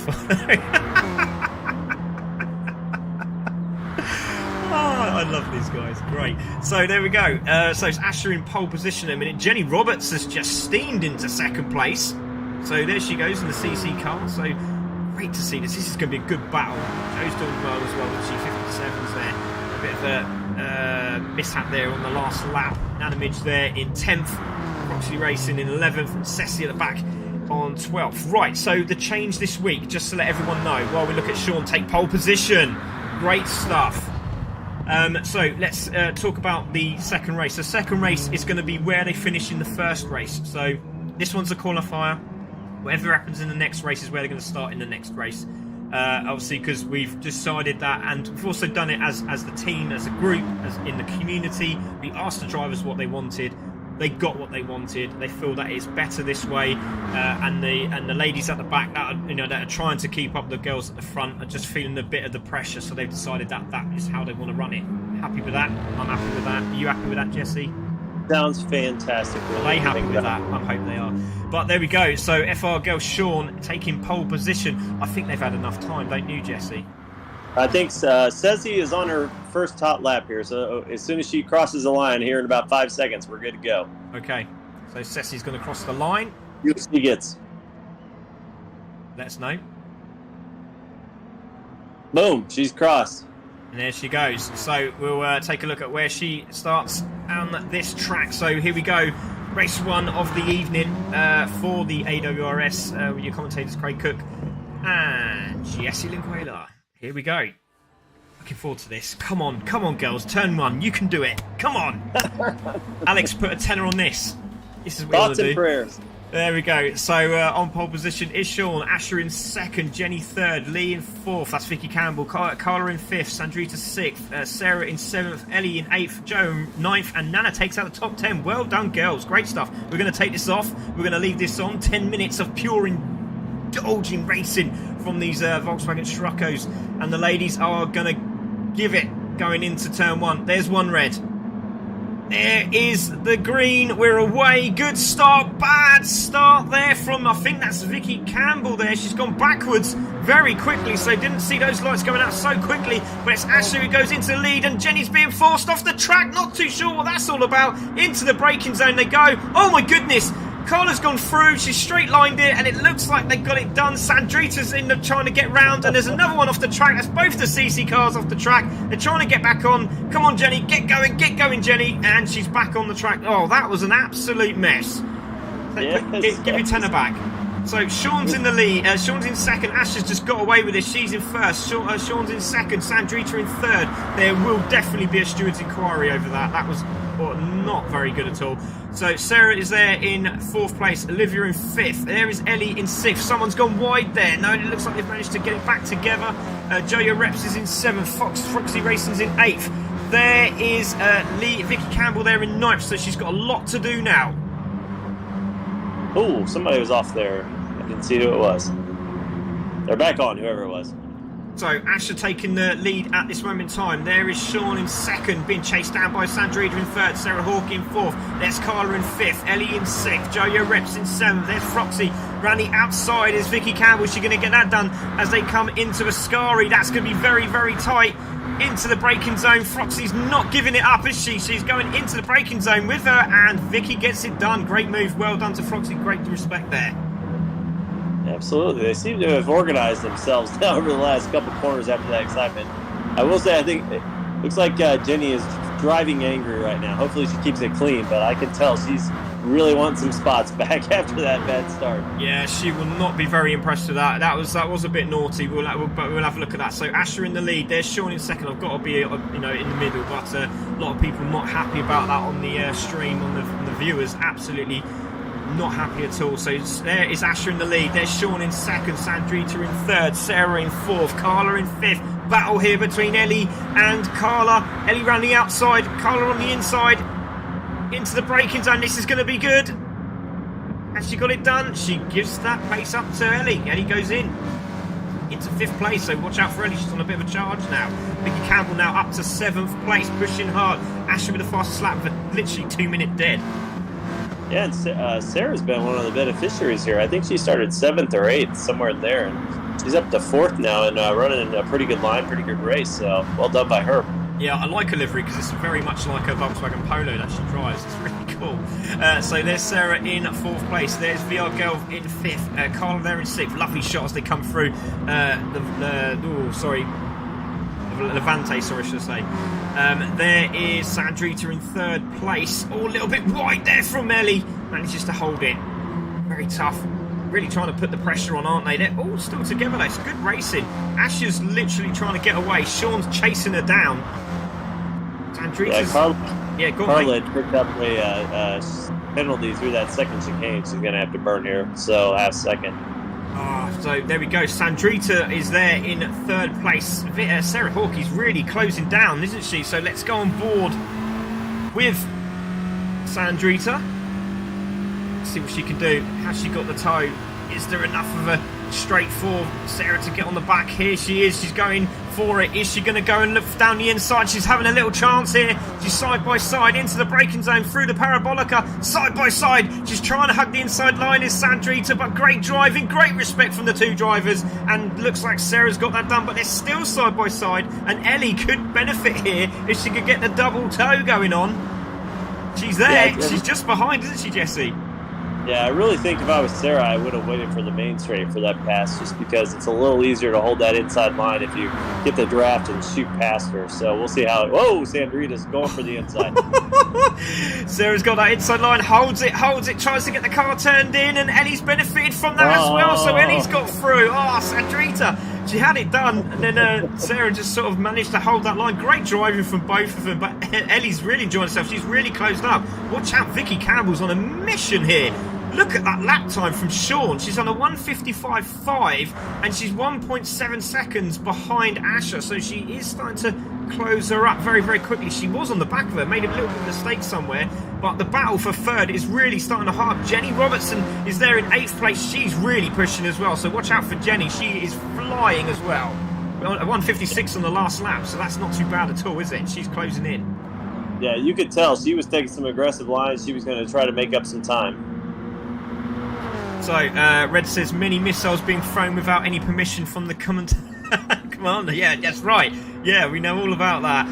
I love these guys. Great. So there we go. So it's Asher in pole position in a minute. Jenny Roberts has just steamed into 2nd place. So there she goes in the CC car. So great to see this. This is going to be a good battle. Joe's doing well as well with G57's there. A bit of a mishap there on the last lap. Nana Midge there in 10th. Proxy Racing in 11th. And Ceci at the back on 12th. Right, so the change this week, just to let everyone know, while we look at Sean take pole position. Great stuff. So let's talk about the second race. The second race is going to be where they finish in the first race. So this one's a qualifier. Whatever happens in the next race is where they're going to start in the next race. Obviously, because we've decided that, and we've also done it as the team, as a group, as in the community. We asked the drivers what they wanted. They got what they wanted. They feel that it's better this way, and the ladies at the back that are trying to keep up the girls at the front are just feeling a bit of the pressure. So they've decided that is how they want to run it. Happy with that? I'm happy with that. Are you happy with that, Jesse? Sounds fantastic. Really. Are they happy with that? I hope they are. But there we go. So FR girl Sean taking pole position. I think they've had enough time, don't you, Jesse? I think Ceci is on her first hot lap here. So as soon as she crosses the line here in about 5 seconds, we're good to go. Okay. So Ceci's going to cross the line. She gets. Let us know. Boom. She's crossed. And there she goes. So we'll take a look at where she starts on this track. So here we go. Race 1 of the evening for the AWRS with your commentators Craig Cook and Jesse Linguela. Here we go. Looking forward to this. Come on, girls. Turn 1. You can do it. Come on. Alex, put a tenner on this. This is what Thoughts you and prayers. There we go. So on pole position is Sean, Asher in 2nd, Jenny 3rd, Lee in 4th, that's Vicky Campbell, Carla in 5th, Sandrita 6th, Sarah in 7th, Ellie in 8th, Joe 9th, and Nana takes out the top 10. Well done, girls. Great stuff. We're going to take this off. We're going to leave this on. 10 minutes of pure indulging racing from these Volkswagen Scirocco's, and the ladies are going to give it going into turn 1. There's one red. There is the green. We're away. Good start. Bad start there from, I think that's Vicky Campbell there. She's gone backwards very quickly, so didn't see those lights going out so quickly. But it's Ashley who goes into the lead, and Jenny's being forced off the track. Not too sure what that's all about. Into the braking zone they go. Oh my goodness. Carla's gone through, she's straight lined it, and it looks like they got it done. Sandrita's in the trying to get round, and there's another one off the track. That's both the CC cars off the track. They're trying to get back on. Come on, Jenny, get going, Jenny. And she's back on the track. Oh, that was an absolute mess. Yes. Give your tenner back. So Sean's in the lead, Sean's in 2nd, Ash has just got away with this, she's in 1st, Sean's in 2nd, Sandrita in 3rd. There will definitely be a steward's inquiry over that. That was not very good at all. So Sarah is there in 4th place, Olivia in 5th, there is Ellie in 6th. Someone's gone wide there. No, it looks like they've managed to get it back together. Joya Reps is in 7th, Foxy Racing's in 8th. There is Vicky Campbell there in 9th, so she's got a lot to do now. Oh, somebody was off there. I didn't see who it was. They're back on, whoever it was. So Asher taking the lead at this moment in time. There is Sean in second, being chased down by Sandrita in third, Sarah Hawke in fourth. There's Carla in fifth, Ellie in sixth, Jojo Reps in seventh. There's Froxy. Round the outside is Vicky Campbell. She's going to get that done as they come into Ascari. That's going to be very, very tight into the braking zone. Froxy's not giving it up, is she? She's going into the braking zone with her, and Vicky gets it done. Great move. Well done to Froxy. Great respect there. Absolutely. They seem to have organized themselves now over the last couple corners after that excitement. I will say, I think it looks like Jenny is driving angry right now. Hopefully she keeps it clean, but I can tell she's really wanting some spots back after that bad start. Yeah, she will not be very impressed with that. That was a bit naughty. We'll have a look at that. So Asher in the lead. There's Sean in second. I've got to be in the middle, but a lot of people not happy about that on the stream, on the viewers. Absolutely not happy at all. So there is Asher in the lead. There's Sean in second, Sandrita in third, Sarah in fourth, Carla in fifth. Battle here between Ellie and Carla. Ellie round the outside, Carla on the inside. Into the braking zone. This is going to be good. Has she got it done? She gives that pace up to Ellie. Ellie goes into fifth place, so watch out for Ellie. She's on a bit of a charge now. Vicky Campbell now up to seventh place, pushing hard. Asher with the fastest lap for literally 2 minute dead. Yeah, and Sarah's been one of the beneficiaries here. I think she started 7th or 8th, somewhere in there. And she's up to 4th now and running a pretty good line, pretty good race. So well done by her. Yeah, I like her livery because it's very much like a Volkswagen Polo that she drives. It's really cool. So there's Sarah in 4th place. There's VR Girl in 5th. Carla there in 6th. Lovely shot as they come through. Levante, sorry, should I say. There is Sandrita in 3rd place. Oh, a little bit wide there from Ellie. Manages to hold it. Very tough. Really trying to put the pressure on, aren't they? They're all still together, though. It's good racing. Asher's literally trying to get away. Sean's chasing her down. Sandrita's... Yeah, go on, Carla picked up a penalty through that second chicane. She's going to have to burn here. So, half second. So there we go. Sandrita is there in 3rd place. Sarah Hawke is really closing down, isn't she? So let's go on board with Sandrita. See what she can do. Has she got the toe? Is there enough of a straight for Sarah to get on the back? Here she is. She's going for it. Is she going to go and look down the inside? She's having a little chance here. She's side by side into the braking zone through the parabolica. Side by side. She's trying to hug the inside line is Sandrita, but great driving. Great respect from the two drivers. And looks like Sarah's got that done, but they're still side by side. And Ellie could benefit here if she could get the double toe going on. She's there. Yeah, she's just behind, isn't she, Jesse? Yeah, I really think if I was Sarah, I would have waited for the main straight for that pass, just because it's a little easier to hold that inside line if you get the draft and shoot past her. So we'll see how it... Whoa, Sandrita's going for the inside. Sarah's got that inside line, holds it, tries to get the car turned in, and Ellie's benefited from that as well, so Ellie's got through. Sandrita, she had it done, and then Sarah just sort of managed to hold that line. Great driving from both of them, but Ellie's really enjoying herself. She's really closed up. Watch out, Vicky Campbell's on a mission here. Look at that lap time from Sean. She's on a 1:55.5 and she's 1.7 seconds behind Asher. So she is starting to close her up very, very quickly. She was on the back of her, made a little bit of a mistake somewhere. But the battle for 3rd is really starting to harp. Jenny Robertson is there in 8th place. She's really pushing as well. So watch out for Jenny. She is flying as well. 1:56 on the last lap. So that's not too bad at all, is it? She's closing in. Yeah, you could tell she was taking some aggressive lines. She was going to try to make up some time. So, Red says, many missiles being thrown without any permission from the commander. Yeah, that's right. Yeah, we know all about that.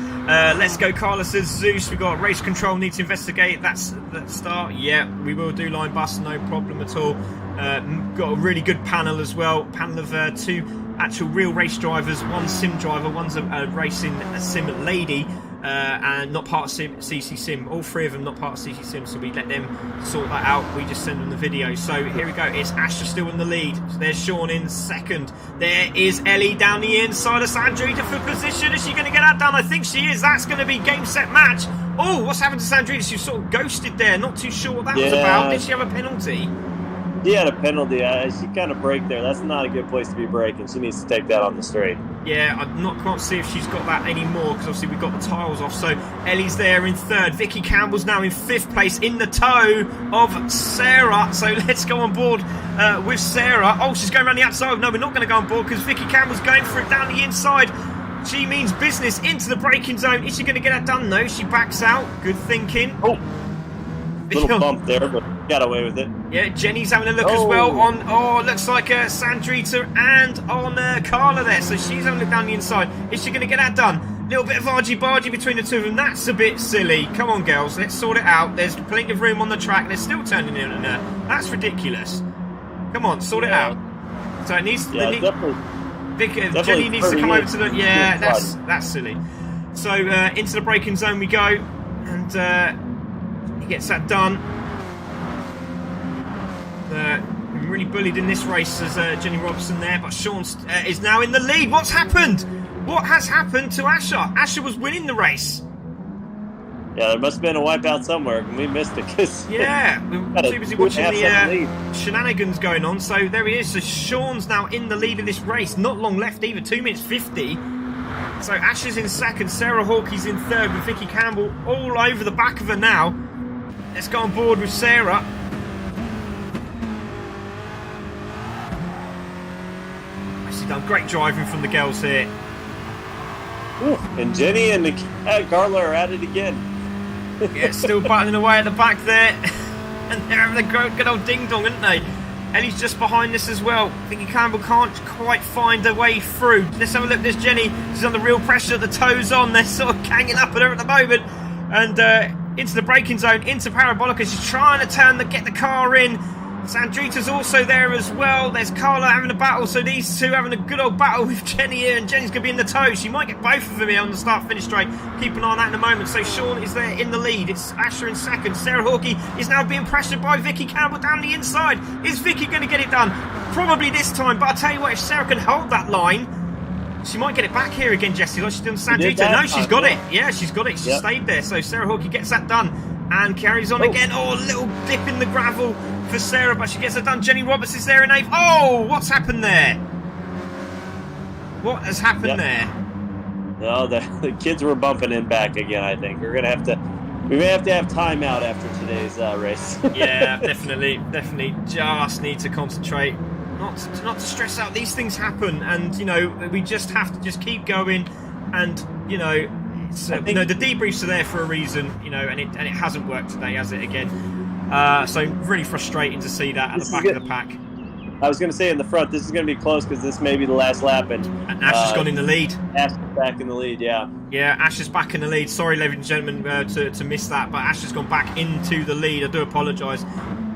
Let's go, Carla says, Zeus, we've got race control, need to investigate. That's the start. Yeah, we will do line bus, no problem at all. Got a really good panel as well. Panel of 2 actual real race drivers. One sim driver, one's a racing sim lady. And not part of CC Sim. All 3 of them not part of CC Sim, so we let them sort that out. We just send them the video. So here we go. It's Asher still in the lead. There's Sean in 2nd. There is Ellie down the inside of Sandrita for position. Is she going to get that done? I think she is. That's going to be game, set, match. Oh, what's happened to Sandrita? She was sort of ghosted there. Not too sure what that was about. Did she have a penalty? She had a penalty. She kind of braked there. That's not a good place to be braking. She needs to take that on the straight. Yeah, I'm not quite see if she's got that anymore because obviously we've got the tiles off. So Ellie's there in third. Vicky Campbell's now in fifth place in the tow of Sarah. So let's go on board with Sarah. Oh, she's going around the outside. No, we're not going to go on board because Vicky Campbell's going for it down the inside. She means business into the braking zone. Is she going to get that done? No, she backs out. Good thinking. Oh, little bump there, but got away with it. Yeah, Jenny's having a look as well on, looks like Sandrita and on Carla there. So she's having a look down the inside. Is she going to get that done? Little bit of argy-bargy between the two of them. That's a bit silly. Come on, girls. Let's sort it out. There's plenty of room on the track. They're still turning in and that's ridiculous. Come on, sort it out. So it needs... definitely. Jenny needs to come over to the... Yeah, that's silly. So into the braking zone we go. And he gets that done. Been really bullied in this race as Jenny Robertson there, but Sean is now in the lead. What's happened? What has happened to Asher? Asher was winning the race. Yeah, there must have been a wipeout somewhere, and we missed it. Yeah, we were too busy watching the shenanigans going on. So there he is. So Sean's now in the lead of this race. Not long left either, 2 minutes 50. So Asher's in second, Sarah Hawkey's in third with Vicky Campbell all over the back of her now. Let's go on board with Sarah. She's done great driving from the girls here. Ooh, and Jenny and Carla are at it again. Yeah, still battling away at the back there. And they're having a good old ding-dong, aren't they? Ellie's just behind this as well. Vicky Campbell can't quite find her way through. Let's have a look. There's Jenny. She's under real pressure. The toes on. They're sort of hanging up at her at the moment. And into the braking zone, into Parabolica. She's trying to get the car in. Sandrita's also there as well. There's Carla having a battle. So these two having a good old battle with Jenny here. And Jenny's going to be in the tow. She might get both of them here on the start-finish straight. Keep an eye on that in a moment. So Sean is there in the lead. It's Asher in second. Sarah Hawkey is now being pressured by Vicky Campbell down the inside. Is Vicky going to get it done? Probably this time. But I'll tell you what, if Sarah can hold that line, she might get it back here again, Jessie, like she's done Sandrita. No, she's got it. Yeah, she's got it. She stayed there. So Sarah Hawkey gets that done and carries on again. Oh, a little dip in the gravel for Sarah, but she gets it done. Jenny Roberts is there in eighth. Oh, what's happened there? What has happened there? No, the kids were bumping in back again, I think. We may have to have timeout after today's race. Yeah, definitely just need to concentrate. Not to stress out. These things happen, and we just have to just keep going. And it's the debriefs are there for a reason. And it hasn't worked today, has it? Again, so really frustrating to see that at the back of the pack. I was going to say in the front, this is going to be close because this may be the last lap, and Ash has gone in the lead. Ash is back in the lead, yeah. Yeah, Ash is back in the lead. Sorry, ladies and gentlemen, to miss that, but Ash has gone back into the lead. I do apologise.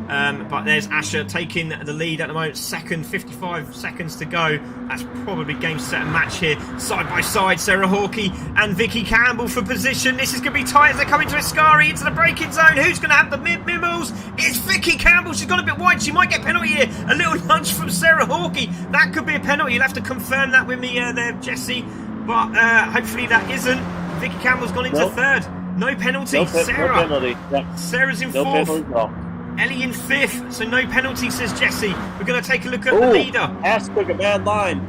But there's Asher taking the lead at the moment. Second, 55 seconds to go. That's probably game, set, and match here. Side by side, Sarah Hawkey and Vicky Campbell for position. This is going to be tight as they come into Ascari, into the braking zone. Who's going to have the mid-middles? It's Vicky Campbell. She's got a bit wide. She might get penalty here. A little nudge from Sarah Hawkey. That could be a penalty. You'll have to confirm that with me there, Jessie. But hopefully that isn't. Vicky Campbell's gone into third. No penalty. Sarah. No penalty. Yeah. Sarah's in fourth. Penalty, no. Ellie in fifth, so no penalty, says Jessie. We're going to take a look at the leader. Ash took a bad line.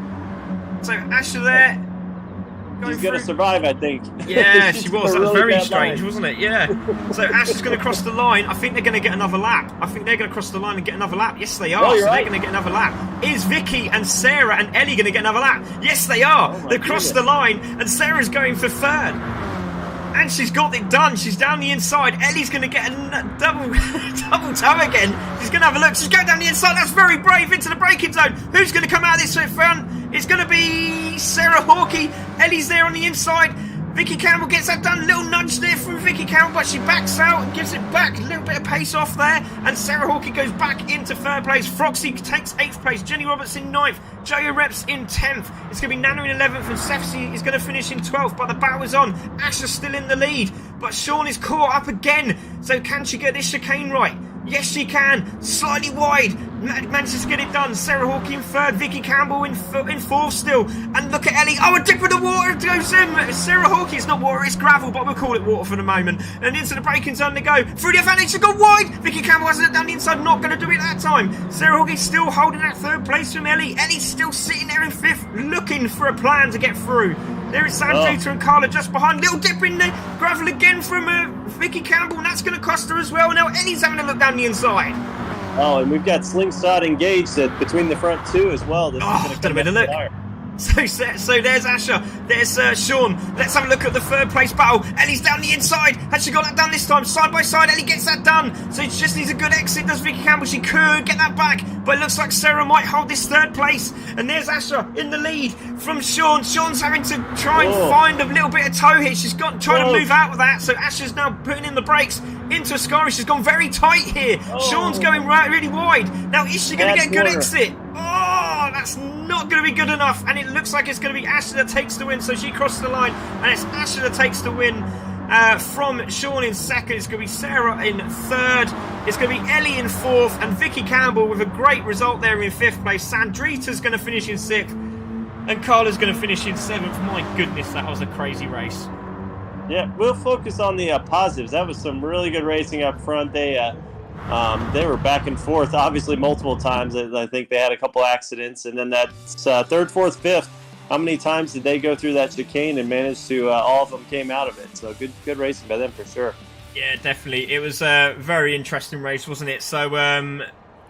So Asher there. She's going to survive, I think. Yeah, she was. That was really very strange, wasn't it? Yeah. So Ash is going to cross the line. I think they're going to get another lap. I think they're going to cross the line and get another lap. Yes, they are. Oh, so right. they're going to get another lap. Is Vicky and Sarah and Ellie going to get another lap? Yes, they are. They've crossed the line, and Sarah's going for third. And she's got it done. She's down the inside. Ellie's going to get a double toe again. She's going to have a look. She's going down the inside. That's very brave into the braking zone. Who's going to come out of this front? It's going to be Sarah Hawkey. Ellie's there on the inside. Vicky Campbell gets that done. Little nudge there from Vicky Campbell, but she backs out and gives it back. A little bit of pace off there. And Sarah Hawkey goes back into third place. Froxy takes 8th place. Jenny Roberts in 9th. Joe Reps in 10th. It's going to be Nana in 11th. And Sefsi is going to finish in 12th. But the battle on. Asher's still in the lead. But Sean is caught up again. So can she get this chicane right? Yes, she can. Slightly wide. Manages to get it done. Sarah Hawke in third, Vicky Campbell in fourth still. And look at Ellie. Oh, a dip in the water goes in. Sarah Hawke, it's not water, it's gravel, but we'll call it water for the moment. And into the braking zone they go. Through the advantage to go wide. Vicky Campbell hasn't done the inside, not going to do it that time. Sarah Hawke is still holding that third place from Ellie. Ellie's still sitting there in fifth, looking for a plan to get through. There is Sandrita and Carla just behind. Little dip in the gravel again from Vicky Campbell, and that's going to cost her as well. Now Ellie's having a look down the inside. Oh, and we've got Slingshot engaged between the front two as well. This is going to come a look. So there's Asher, there's Sean. Let's have a look at the third place battle. Ellie's down the inside. Has she got that done this time? Side by side, Ellie gets that done. So it just needs a good exit, does Vicky Campbell. She could get that back, but it looks like Sarah might hold this third place. And there's Asher in the lead from Sean. Sean's having to try and find a little bit of toe hit. She's trying to move out with that. So Asher's now putting in the brakes into Ascari. She's gone very tight here. Sean's going really wide. Now, is she going to get a good exit? Oh, that's not going to be good enough. And it looks like it's going to be Asher that takes the win. So she crosses the line, and it's Asher that takes the win from Sean in second. It's going to be Sarah in third. It's going to be Ellie in fourth, and Vicky Campbell with a great result there in fifth place. Sandrita's going to finish in sixth, and Carla's going to finish in seventh. My goodness, that was a crazy race. Yeah, we'll focus on the positives. That was some really good racing up front. They were back and forth, obviously multiple times. I think they had a couple accidents, and then that third, fourth, fifth. How many times did they go through that chicane and manage to? All of them came out of it. So good racing by them for sure. Yeah, definitely. It was a very interesting race, wasn't it? So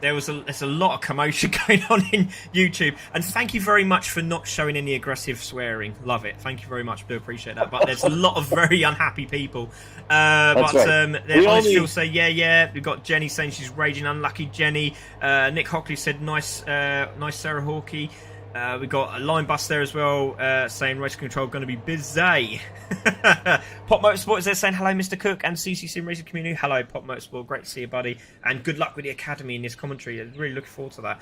there's a lot of commotion going on in YouTube, and thank you very much for not showing any aggressive swearing. Love it. Thank you very much. Do appreciate that. But there's a lot of very unhappy people. That's right. I still say yeah. We've got Jenny saying she's raging. Unlucky Jenny. Nick Hockley said nice Sarah Hawkey. We got a line bus there as well, saying race control going to be busy. Pop Motorsport is there saying hello, Mr. Cook and CC Sim Racing Community. Hello, Pop Motorsport. Great to see you, buddy. And good luck with the academy in this commentary. I'm really looking forward to that.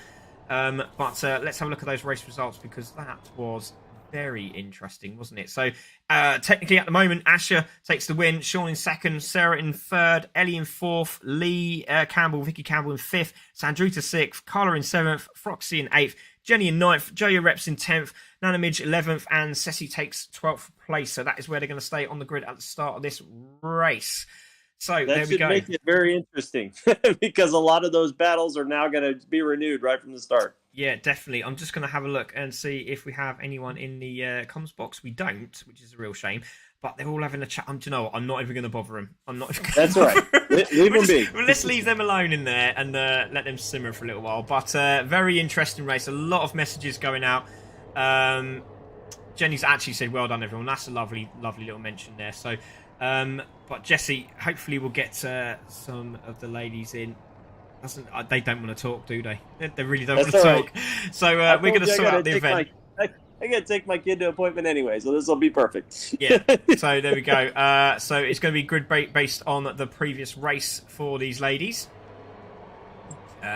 But let's have a look at those race results, because that was very interesting, wasn't it? So technically at the moment, Asher takes the win, Sean in second, Sarah in third, Ellie in fourth, Lee Campbell, Vicky Campbell in fifth, Sandrita sixth, Carla in seventh, Froxy in eighth, Jenny in ninth, Joya Reps in 10th, Nana Midge 11th, and Ceci takes 12th place. So that is where they're going to stay on the grid at the start of this race. So there we go. That should make it very interesting, because a lot of those battles are now going to be renewed right from the start. Yeah, definitely. I'm just going to have a look and see if we have anyone in the comms box. We don't, which is a real shame. But they're all having a chat. Do you know what? I'm not even going to bother them. I'm not. That's all right. Leave them be. Let's leave them alone in there and let them simmer for a little while. But very interesting race. A lot of messages going out. Jenny's actually said, "Well done, everyone." That's a lovely, lovely little mention there. So, but Jesse, hopefully we'll get some of the ladies in. They don't want to talk, do they? They really don't want to talk. Right. So we're going to sort out the event. I got to take my kid to an appointment anyway, so this will be perfect. Yeah, so there we go. So it's going to be grid based on the previous race for these ladies.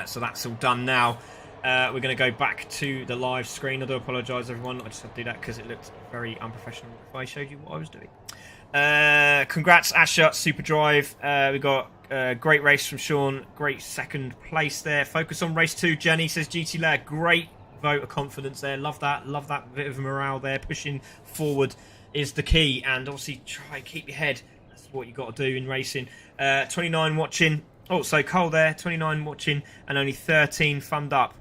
So that's all done now. We're going to go back to the live screen. I do apologise, everyone. I just had to do that because it looked very unprofessional if I showed you what I was doing. Congrats, Asher, Super Drive. We got a great race from Sean. Great second place there. Focus on race 2. Jenny says GT Lair. Great vote of confidence there. Love that bit of morale there. Pushing forward is the key, and obviously try and keep your head. That's what you got to do in racing. 29 watching. Oh, so Cole there, 29 watching, and only 13 thumbed up.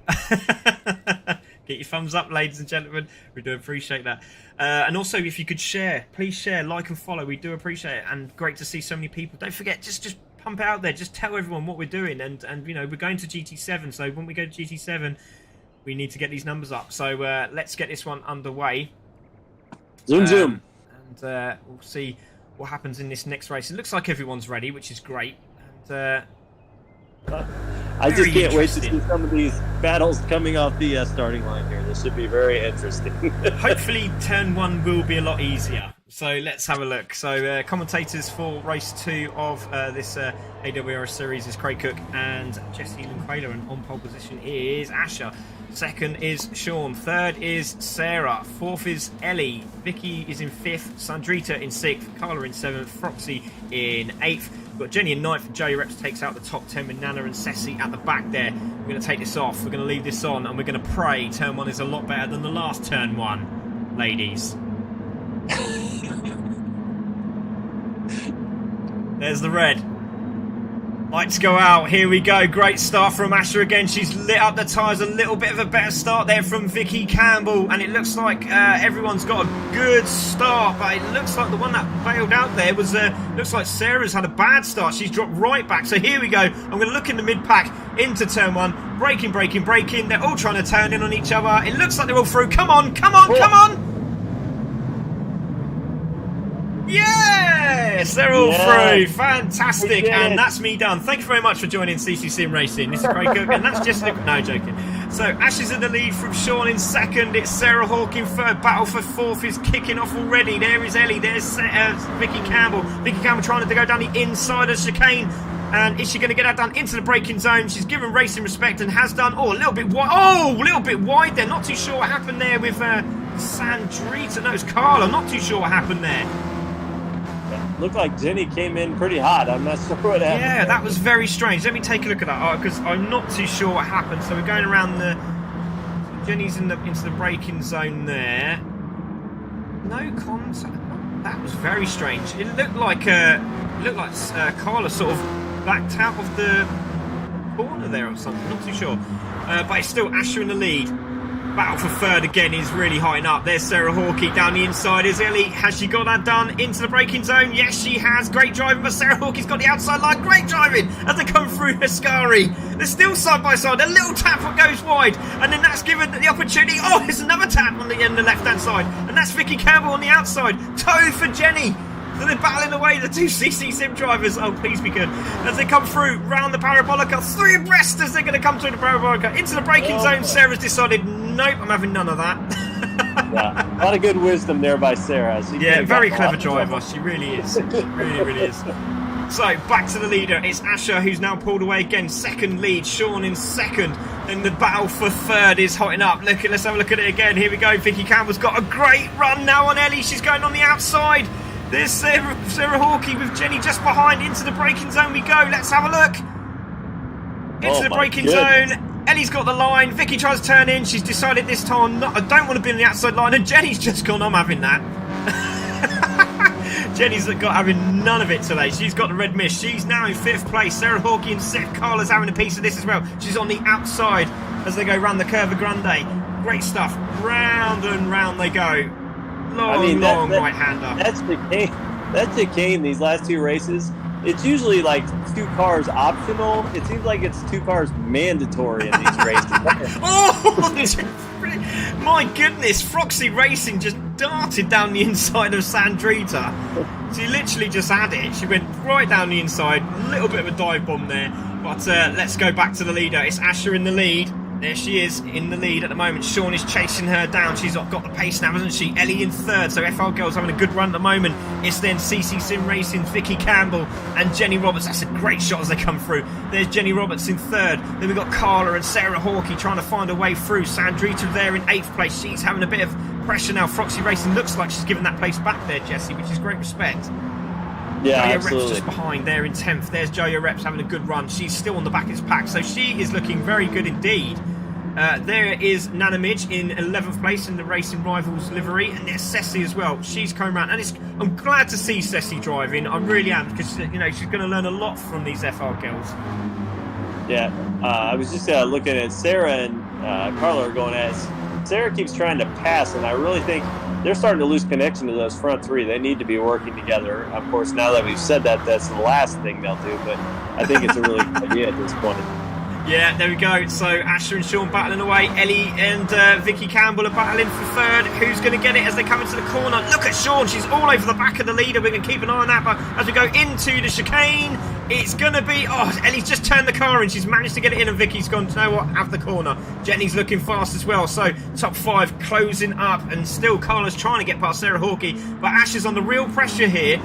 Get your thumbs up, ladies and gentlemen. We do appreciate that. And also, if you could share, please share, like and follow. We do appreciate it, and great to see so many people. Don't forget, just pump it out there. Just tell everyone what we're doing, and you know, we're going to GT7. So when we go to GT7, we need to get these numbers up. So let's get this one underway. Zoom. And we'll see what happens in this next race. It looks like everyone's ready, which is great. And I just can't wait to see some of these battles coming off the starting line here. This should be very interesting. Hopefully turn 1 will be a lot easier. So let's have a look. So commentators for race 2 of this AWRS series is Craig Cook and Jesse Linqualer, and on pole position is Asher. Second is Sean. Third is Sarah. Fourth is Ellie. Vicky is in 5th. Sandrita in 6th. Carla in 7th. Froxy in 8th. We've got Jenny in 9th. And Joey Reps takes out the top 10 with Nana and Ceci at the back there. We're going to take this off. We're going to leave this on, and we're going to pray turn 1 is a lot better than the last turn 1, ladies. There's the red. Lights go out. Here we go. Great start from Asher again. She's lit up the tyres. A little bit of a better start there from Vicky Campbell. And it looks like everyone's got a good start. But it looks like the one that bailed out there was... looks like Sarah's had a bad start. She's dropped right back. So here we go. I'm going to look in the mid-pack into turn 1. Braking, braking, braking. They're all trying to turn in on each other. It looks like they're all through. Come on, come on, come on! Yes, they're all through. Fantastic. And that's me done. Thank you very much for joining CC Sim Racing. This is Craig Cook, and that's just... No, joking. So Ash is in the lead from Sean in 2nd. It's Sarah Hawke in 3rd. Battle for 4th is kicking off already. There is Ellie. There's Vicky Campbell. Vicky Campbell trying to go down the inside of chicane. And is she going to get that done into the braking zone? She's given racing respect and has done. Oh, a little bit wide. Oh, a little bit wide there. Not too sure what happened there with Sandrita. No, it's Carla. Not too sure what happened there. Looked like Jenny came in pretty hot. I'm not sure what happened. Yeah, that was very strange. Let me take a look at that because I'm not too sure what happened. So we're going around the... Jenny's into the braking zone there. No contact. That was very strange. It looked like Carla sort of backed out of the corner there or something. Not too sure. But it's still Asher in the lead. Battle for 3rd again is really high up. There's Sarah Hawke down the inside. Is Ellie? Has she got that done into the braking zone? Yes, she has. Great driving, but Sarah Hawke's got the outside line. Great driving as they come through Ascari. They're still side by side. A little tap goes wide, and then that's given the opportunity. Oh, there's another tap on the left-hand side, and that's Vicky Campbell on the outside. Toe for Jenny. So they're battling away, the two CC Sim drivers. Oh, please be good. As they come through, round the parabolica, 3 abreast as they're going to come through the parabolica. Into the braking zone, Sarah's decided, nope, I'm having none of that. Yeah, a lot of good wisdom there by Sarah. Yeah, very clever driver. She really is. She really, really is. So, back to the leader. It's Asher, who's now pulled away again. 2nd lead, Sean in 2nd. Then the battle for 3rd is hotting up. Let's have a look at it again. Here we go. Vicky Campbell's got a great run now on Ellie. She's going on the outside. There's Sarah Hawke with Jenny just behind. Into the braking zone we go. Let's have a look. Into the braking zone. Ellie's got the line. Vicky tries to turn in. She's decided this time, I don't want to be on the outside line. And Jenny's just gone, I'm having that. Jenny's having none of it today. She's got the red mist. She's now in 5th place. Sarah Hawke in 6th. Carla's having a piece of this as well. She's on the outside as they go round the Curva Grande. Great stuff. Round and round they go. Long right-hander. That's the game these last 2 races. It's usually like 2 cars optional. It seems like it's 2 cars mandatory in these races. Oh, my goodness. Froxy Racing just darted down the inside of Sandrita. She literally just had it. She went right down the inside. A little bit of a dive bomb there. But let's go back to the leader. It's Asher in the lead. There she is in the lead at the moment. Sean is chasing her down. She's got the pace now, hasn't she? Ellie in 3rd. So FR Girls having a good run at the moment. It's then CC Sim Racing, Vicky Campbell and Jenny Roberts. That's a great shot as they come through. There's Jenny Roberts in 3rd. Then we've got Carla and Sarah Hawke trying to find a way through. Sandrita there in 8th place. She's having a bit of pressure now. Froxy Racing looks like she's given that place back there, Jesse, which is great respect. Yeah, Joya absolutely. Reps just behind there in 10th. There's Joya Reps having a good run. She's still on the back of his pack, so she is looking very good indeed. There is Nana Midge in 11th place in the Racing Rivals livery, and there's Ceci as well. She's coming around, and I'm glad to see Ceci driving. I really am, because she's going to learn a lot from these FR girls. Yeah, I was just looking at Sarah and Carla are going at us. Sarah keeps trying to pass, and I really think they're starting to lose connection to those front 3. They need to be working together. Of course, now that we've said that, that's the last thing they'll do, but I think it's a really good idea at this point. Yeah, there we go. So Asher and Sean battling away. Ellie and Vicky Campbell are battling for 3rd. Who's going to get it as they come into the corner? Look at Sean. She's all over the back of the leader. We're going to keep an eye on that. But as we go into the chicane, it's going to be... Oh, Ellie's just turned the car in. She's managed to get it in, and Vicky's gone, you know what, have the corner. Jenny's looking fast as well. So top 5 closing up, and still Carla's trying to get past Sarah Hawkey, but Ash is under real pressure here.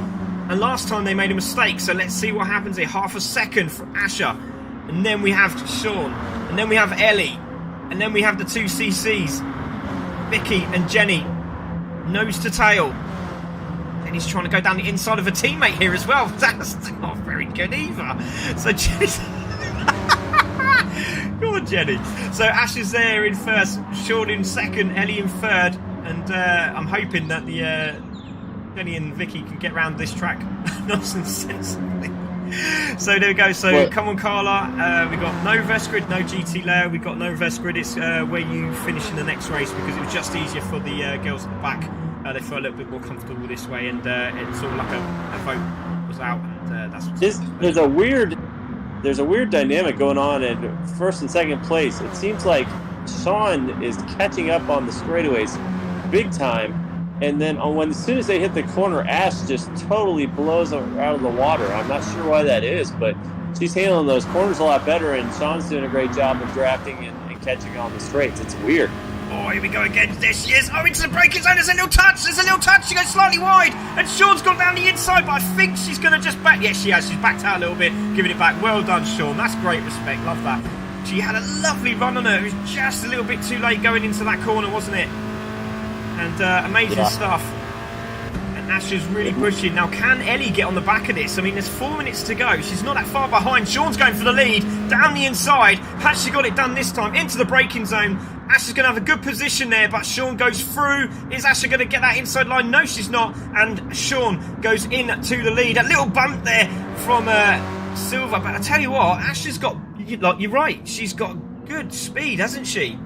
And last time they made a mistake, so let's see what happens here. Half a second for Asher, and then we have Sean, and then we have Ellie, and then we have the 2 CCs, Vicky and Jenny, nose to tail. And he's trying to go down the inside of a teammate here as well. That's not very good either. So Jenny's... Go on, Jenny. So Ash is there in first, Sean in second, Ellie in third, and I'm hoping that the Jenny and Vicky can get around this track nice and sensibly. So there we go. So Well, come on, Carla. We got no vest grid, no GT layer. We got no vest grid. It's where you finish in the next race, because it was just easier for the girls at the back. They felt a little bit more comfortable this way, and it's sort of like a vote was out, and that's what's there's a weird dynamic going on in first and second place. It seems like Sean is catching up on the straightaways big time, and then as soon as they hit the corner, Ash just totally blows her out of the water. I'm not sure why that is, but she's handling those corners a lot better, and Sean's doing a great job of drafting and catching on the straights. It's weird. Oh, here we go again. There she is. Oh, into the braking zone. There's a little touch. She goes slightly wide. And Sean's gone down the inside, but I think she's going to just back. Yes, she has. She's backed out a little bit, giving it back. Well done, Sean. That's great respect. Love that. She had a lovely run on her. It was just a little bit too late going into that corner, wasn't it? And amazing stuff. And Ash is really pushing. Now, can Ellie get on the back of this? I mean, there's 4 minutes to go. She's not that far behind. Sean's going for the lead. Down the inside. Has she got it done this time? Into the braking zone. Ash is going to have a good position there, but Sean goes through. Is Asher going to get that inside line? No, she's not. And Sean goes in to the lead. A little bump there from Silver. But I tell you what, Asher's got, like, you're right, she's got good speed, hasn't she?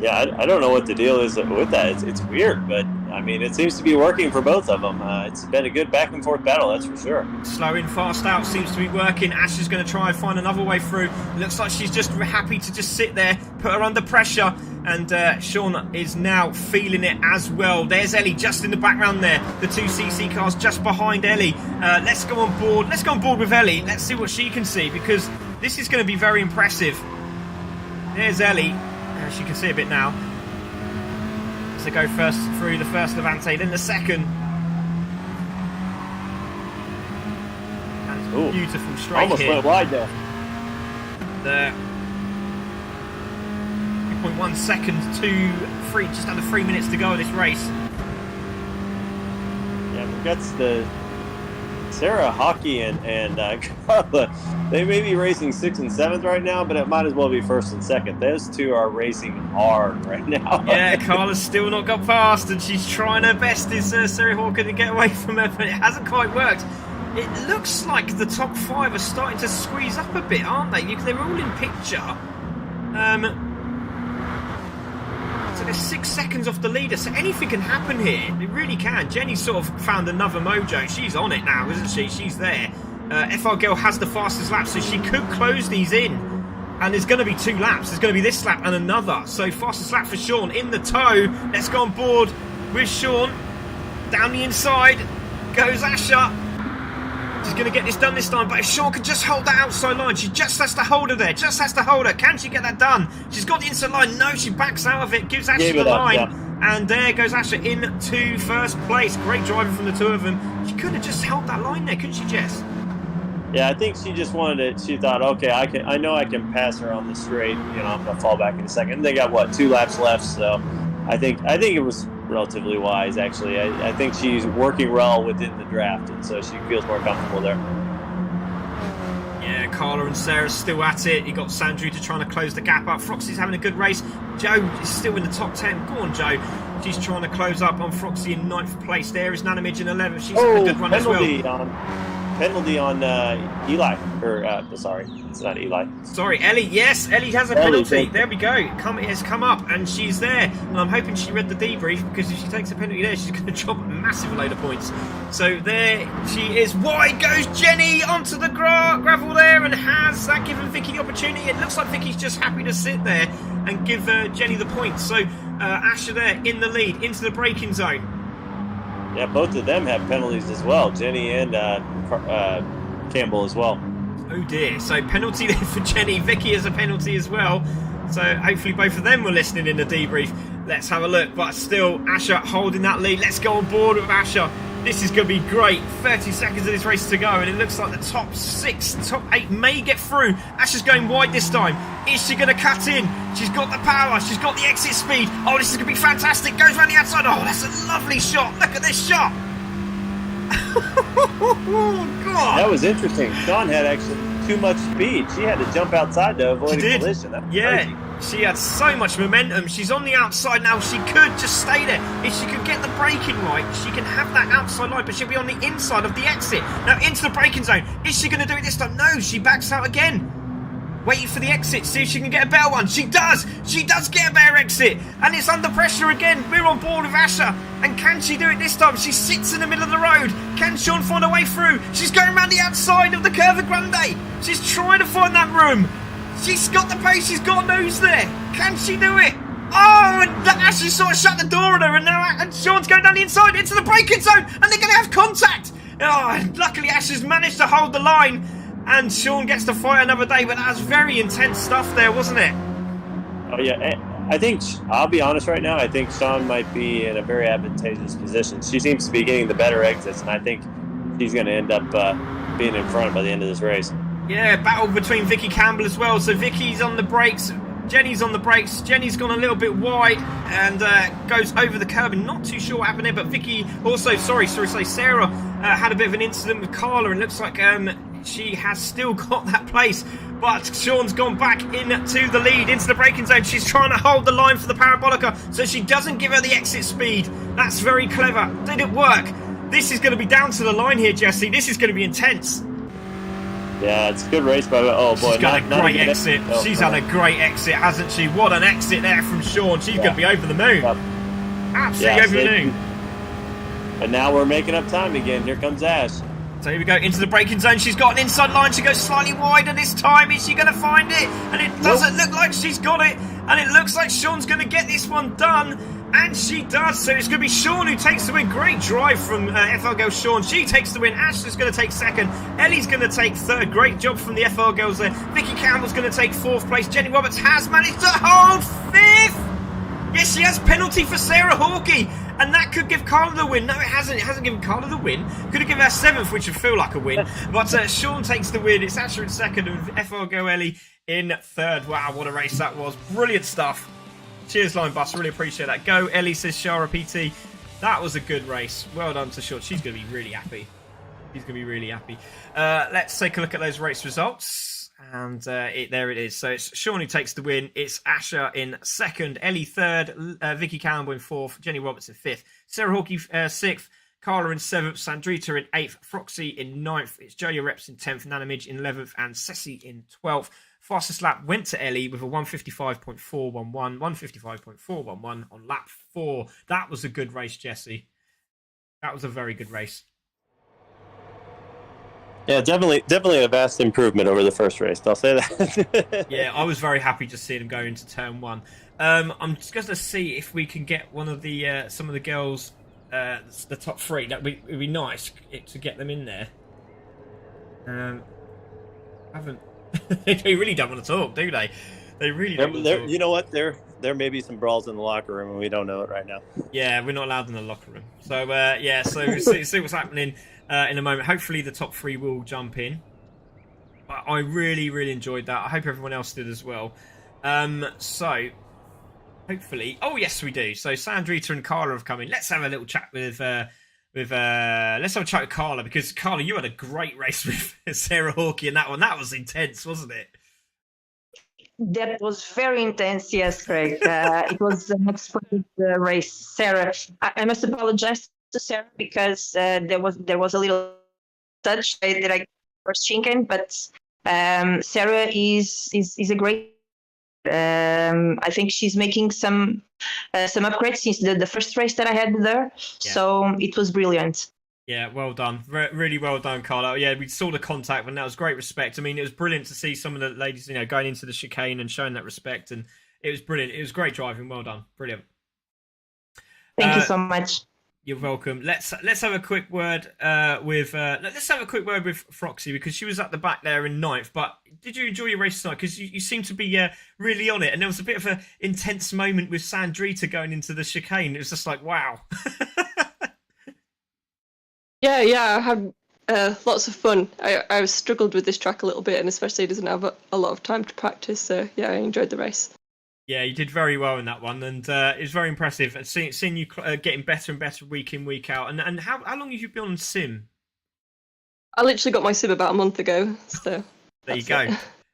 Yeah, I don't know what the deal is with that. It's weird, but I mean, it seems to be working for both of them. It's been a good back and forth battle, that's for sure. Slow in, fast out seems to be working. Ash is going to try and find another way through. Looks like she's just happy to just sit there, put her under pressure. And Sean is now feeling it as well. There's Ellie just in the background there. The 2 CC cars just behind Ellie. Let's go on board. Let's go on board with Ellie. Let's see what she can see, because this is going to be very impressive. There's Ellie. As you can see a bit now. So go first through the first Levante, then the second. And it's beautiful straight almost here. went wide there. The 2.1 seconds to 3, just under 3 minutes to go of this race. Yeah, that's the Sarah Hockey and Carla. They may be racing 6th and 7th right now, but it might as well be 1st and 2nd. Those two are racing hard right now. Yeah, Carla's still not got past, and she's trying her best, is Sarah Hawker, to get away from her, but it hasn't quite worked. It looks like the top 5 are starting to squeeze up a bit, aren't they? They're all in picture. So they're 6 seconds off the leader, so anything can happen here. It really can. Jenny's sort of found another mojo. She's on it now, isn't she? She's there. FR Girl has the fastest lap, so she could close these in. And there's going to be 2 laps. There's going to be this lap and another. So fastest lap for Sean in the tow. Let's go on board with Sean. Down the inside goes Asher. She's going to get this done this time, but if Sean could just hold that outside line, she just has to hold her there, just has to hold her. Can she get that done? She's got the inside line. No, she backs out of it, gives Asher the line. And there goes Asher into first place. Great driving from the 2 of them. She could have just held that line there, couldn't she, Jess? Yeah, I think she just wanted it. She thought, okay, I know I can pass her on the straight. You know, I'm gonna fall back in a second. They got 2 laps left, so I think it was relatively wise, actually. I think she's working well within the draft, and so she feels more comfortable there. Yeah, Carla and Sarah's still at it. You got Sandru to trying to close the gap up. Froxy's having a good race. Joe is still in the top 10. Go on, Joe. She's trying to close up on Froxy in 9th place. There is Nanimage in 11th. She's had a good run as well. Penalty on Eli. Sorry, it's not Eli. Sorry, Ellie. Yes, Ellie has a penalty. There we go. It has come up, and she's there. And I'm hoping she read the debrief, because if she takes a penalty there, she's going to drop a massive load of points. So there she is. Wide goes Jenny onto the gravel there, and has that given Vicky the opportunity? It looks like Vicky's just happy to sit there and give Jenny the points. So Asher there in the lead, into the braking zone. Yeah, both of them have penalties as well. Jenny and Campbell as well. Oh dear. So penalty there for Jenny. Vicky has a penalty as well. So hopefully both of them were listening in the debrief. Let's have a look. But still, Asher holding that lead. Let's go on board with Asher. This is going to be great. 30 seconds of this race to go, and it looks like the top 6, top 8 may get through. Asher's going wide this time. Is she going to cut in? She's got the power. She's got the exit speed. Oh, this is going to be fantastic. Goes around the outside. Oh, that's a lovely shot. Look at this shot. Oh, God. That was interesting. Sean had actually too much speed. She had to jump outside to avoid a collision. That was crazy. She had so much momentum. She's on the outside now. She could just stay there. If she could get the braking right, she can have that outside line, but she'll be on the inside of the exit. Now into the braking zone. Is she going to do it this time? No, she backs out again. Waiting for the exit, see if she can get a better one. She does! She does get a better exit! And it's under pressure again. We're on board with Asher. And can she do it this time? She sits in the middle of the road. Can Sean find a way through? She's going around the outside of the Curva Grande. She's trying to find that room. She's got the pace. She's got nose there. Can she do it? Oh, and Asher sort of shut the door on her. And now Sean's going down the inside into the braking zone. And they're going to have contact. Oh, and luckily Asher's managed to hold the line. And Sean gets to fight another day, but that was very intense stuff there, wasn't it? Oh, yeah. I think, I'll be honest right now, I think Sean might be in a very advantageous position. She seems to be getting the better exits, and I think she's going to end up being in front by the end of this race. Yeah, battle between Vicky Campbell as well. So Vicky's on the brakes, Jenny's on the brakes. Jenny's gone a little bit wide and goes over the curb, and not too sure what happened there, but Vicky also, Sarah had a bit of an incident with Carla, and looks like she has still got that place, but Sean's gone back into the lead, into the braking zone. She's trying to hold the line for the Parabolica so she doesn't give her the exit speed. That's very clever. Did it work? This is going to be down to the line here, Jesse. This is going to be intense. Yeah, it's a good race, but oh boy. She's got a great exit. She's had a great exit, hasn't she? What an exit there from Sean. She's going to be over the moon. Absolutely over the moon. And now we're making up time again. Here comes Ash. So here we go into the braking zone. She's got an inside line. She goes slightly wider this time. Is she going to find it? And it doesn't look like she's got it. And it looks like Sean's going to get this one done. And she does. So it's going to be Sean who takes the win. Great drive from FL Girl Sean. She takes the win. Ashley's going to take second. Ellie's going to take third. Great job from the FL Girls there. Vicky Campbell's going to take fourth place. Jenny Roberts has managed to hold fifth. Yes, she has penalty for Sarah Hawkey. And that could give Carla the win. No, it hasn't. It hasn't given Carla the win. Could have given her seventh, which would feel like a win. But Sean takes the win. It's Asher in second and FL Go Ellie in third. Wow, what a race that was. Brilliant stuff. Cheers, Line Bus. Really appreciate that. Go Ellie, says Shara PT. That was a good race. Well done to Sean. She's going to be really happy. She's going to be really happy. Let's take a look at those race results. And there it is. So it's Sean who takes the win. It's Asher in second, Ellie third, Vicky Campbell in fourth, Jenny Roberts in fifth, Sarah Hawkey sixth, Carla in seventh, Sandrita in eighth, Froxy in ninth, it's Joya Reps in 10th, Nana Midge in 11th, and Ceci in 12th. Fastest lap went to Ellie with a 155.411, 155.411 on lap 4. That was a good race, Jesse. That was a very good race. Yeah, definitely a vast improvement over the first race. I'll say that. Yeah, I was very happy to see them go into turn one. I'm just going to see if we can get one of the some of the girls, the top three. That would be nice to get them in there. Haven't they really don't want to talk, do they? They really don't want to talk. You know what? There may be some brawls in the locker room, and we don't know it right now. Yeah, we're not allowed in the locker room. So yeah, so we'll see what's happening in a moment. Hopefully the top three will jump in. But I really enjoyed that. I hope everyone else did as well. So hopefully, oh yes, we do. So Sandrita and Carla have come in. Let's have a little chat with let's have a chat with Carla, because Carla, you had a great race with Sarah Hawkey in that one. That was intense, wasn't it? That was very intense, yes, Craig. It was an expected race. Sarah, I must apologize to Sarah because there was a little touch that I was thinking, but Sarah is a great. I think she's making some upgrades since the first race that I had with her. Yeah. So it was brilliant. Yeah, well done. Really well done, Carla. Yeah, we saw the contact, and that was great respect. I mean, it was brilliant to see some of the ladies, going into the chicane and showing that respect, and it was brilliant. It was great driving. Well done. Brilliant. Thank you so much. You're welcome. Let's have a quick word with Froxy, because she was at the back there in ninth. But did you enjoy your race tonight? Because you seem to be really on it, and there was a bit of an intense moment with Sandrita going into the chicane. It was just like, wow. Yeah, I had lots of fun. I struggled with this track a little bit, and especially it doesn't have a lot of time to practice. So yeah, I enjoyed the race. Yeah, you did very well in that one, and it was very impressive. Seeing you getting better and better week in, week out. And how long have you been on sim? I literally got my sim about a month ago, so There you go.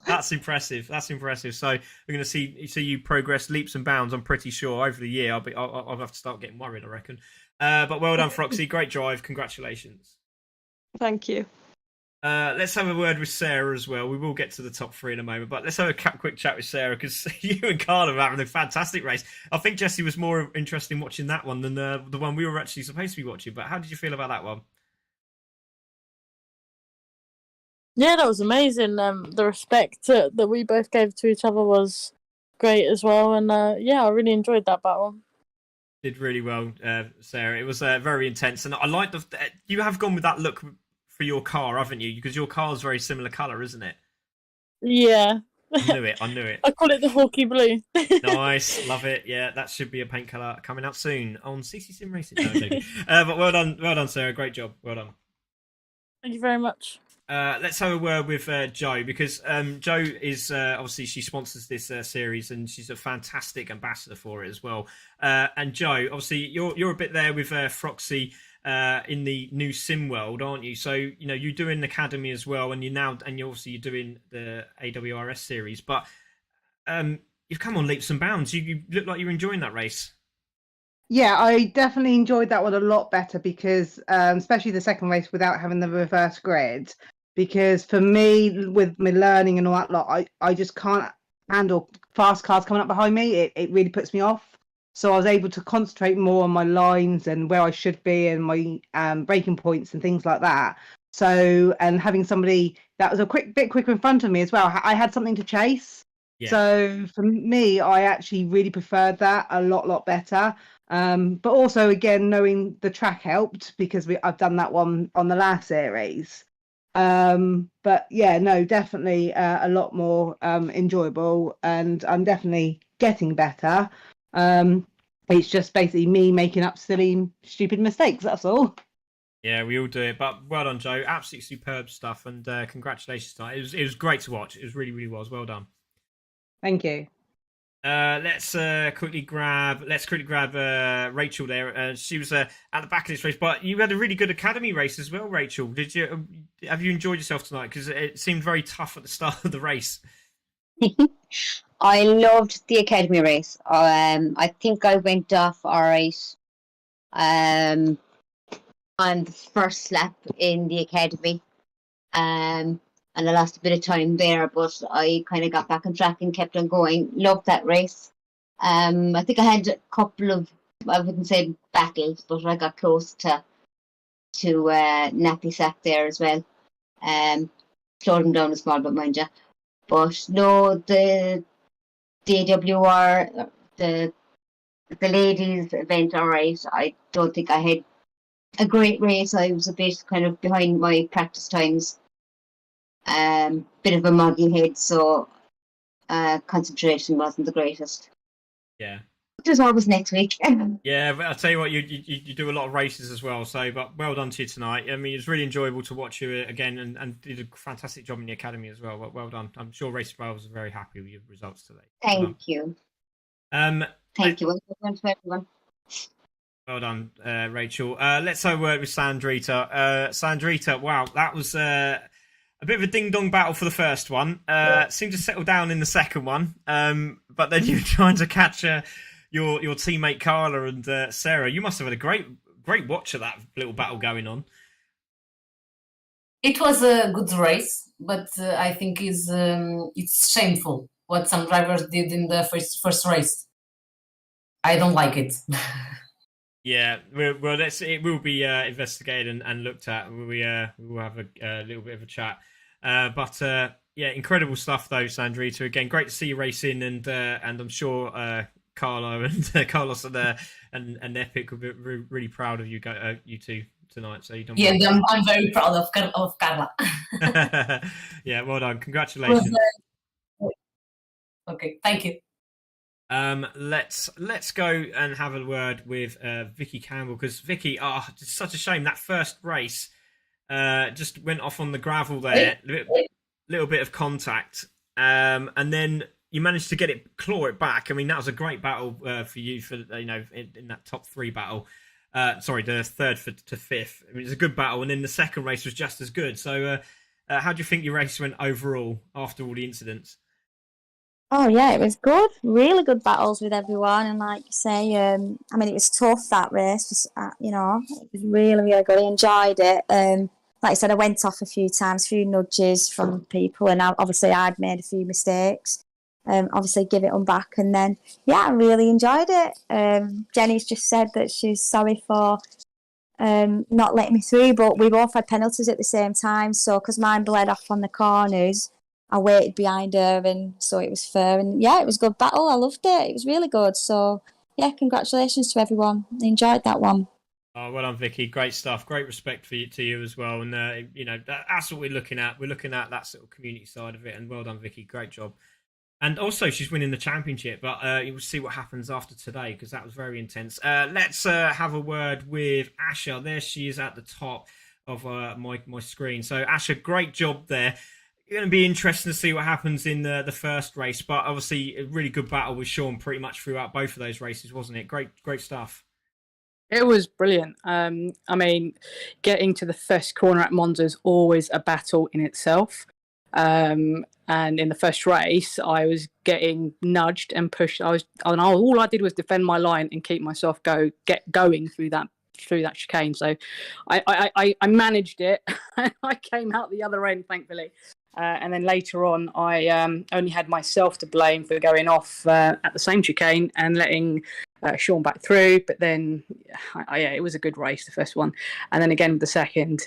That's impressive. That's impressive. So we're going to see you progress leaps and bounds. I'm pretty sure over the year I'll have to start getting worried, I reckon. But well done, Froxy. Great drive. Congratulations. Thank you. Let's have a word with Sarah as well. We will get to the top three in a moment, but let's have a quick chat with Sarah, because you and Carla were having a fantastic race. I think Jesse was more interested in watching that one than the one we were actually supposed to be watching. But how did you feel about that one? Yeah, that was amazing. The respect that we both gave to each other was great as well, and yeah, I really enjoyed that battle. Did really well, Sarah. It was very intense, and I like you have gone with that look for your car, haven't you? Because your car's very similar colour, isn't it? Yeah. I knew it. I call it the Hawkeye Blue. Nice, love it. Yeah, that should be a paint colour coming out soon on CC Sim Racing. No, I'm joking. But well done, Sarah. Great job. Well done. Thank you very much. Let's have a word with Jo, because Jo is obviously, she sponsors this series, and she's a fantastic ambassador for it as well. And Jo, obviously you're a bit there with Froxy in the new sim world, aren't you? So you're doing the academy as well, and you're doing the AWRS series. But you've come on leaps and bounds. You look like you're enjoying that race. Yeah, I definitely enjoyed that one a lot better, because especially the second race without having the reverse grid. Because for me, with my learning and all that lot, I just can't handle fast cars coming up behind me. It really puts me off. So I was able to concentrate more on my lines and where I should be, and my braking points and things like that. So, and having somebody that was a bit quicker in front of me as well, I had something to chase. Yeah. So for me, I actually really preferred that a lot better. But also, again, knowing the track helped, because I've done that one on the last series. But yeah, no, definitely a lot more enjoyable, and I'm definitely getting better. It's just basically me making up silly, stupid mistakes, that's all. Yeah, we all do it. But well done, Jo. Absolutely superb stuff, and congratulations tonight. It was great to watch. It was really was. Well done. Thank you. Let's quickly grab Rachel there. She was at the back of this race, but you had a really good academy race as well, Rachel. Have you enjoyed yourself tonight? Because it seemed very tough at the start of the race. I loved the academy race. I think I went off all right on the first lap in the academy. And I lost a bit of time there, but I kind of got back on track and kept on going. Loved that race. I think I had a couple of, I wouldn't say battles, but I got close to Nappy Sack there as well. Slowed him down a small bit, mind you. But no, the AWR, the ladies event, all right. I don't think I had a great race. I was a bit kind of behind my practice times. Bit of a muggy head, so concentration wasn't the greatest. Yeah. There's always next week. Yeah, but I'll tell you what, you do a lot of races as well, so but well done to you tonight. I mean, it's really enjoyable to watch you again, and did a fantastic job in the academy as well. Well done. I'm sure Race Drivers are very happy with your results today. Thank you. Thank you. Well done to everyone. Well done, Rachel. Let's have a word with Sandrita. Sandrita, wow, that was a bit of a ding-dong battle for the first one. Seemed to settle down in the second one, but then you were trying to catch your teammate Carla and Sarah. You must have had a great watch of that little battle going on. It was a good race, but I think it's shameful what some drivers did in the first race. I don't like it. Yeah, well, it will be investigated and looked at. We will have a little bit of a chat. But yeah, incredible stuff though, Sandrita. Again, great to see you racing, and I'm sure Carlo and Carlos and Epic will be really proud of you, you two tonight. So you done Yeah, well. I'm very proud of Carla. Yeah, well done. Congratulations. Okay, thank you. Let's go and have a word with Vicky Campbell, because Vicky, it's such a shame that first race just went off on the gravel there, little bit of contact, and then you managed to claw it back. I mean, that was a great battle for you for in that top 3 battle. Sorry, the third to fifth. I mean, it was a good battle, and then the second race was just as good. So, how do you think your race went overall after all the incidents? Oh yeah, it was good. Really good battles with everyone, and like you say, I mean, it was tough that race. It was really, really good. I enjoyed it. Like I said, I went off a few times, a few nudges from people, and obviously I'd made a few mistakes. Obviously give it on back, and then I really enjoyed it. Jenny's just said that she's sorry for not letting me through, but we both had penalties at the same time. So because mine bled off on the corners, I waited behind her, and so it was fair. And it was a good battle. I loved it. It was really good. So congratulations to everyone. I enjoyed that one. Oh, well done, Vicky. Great stuff. Great respect to you as well. And that's what we're looking at. We're looking at that sort of community side of it. And well done, Vicky. Great job. And also, she's winning the championship. But you will see what happens after today, because that was very intense. Let's have a word with Asha. There she is at the top of my screen. So Asha, great job there. It's going to be interesting to see what happens in the first race, but obviously a really good battle with Sean pretty much throughout both of those races, wasn't it? Great stuff. It was brilliant. I mean, getting to the first corner at Monza is always a battle in itself. And in the first race, I was getting nudged and pushed. All I did was defend my line and keep myself going through that chicane. So I managed it. I came out the other end, thankfully. And then later on, I only had myself to blame for going off at the same chicane and letting Sean back through. But then, it was a good race, the first one. And then again, the second,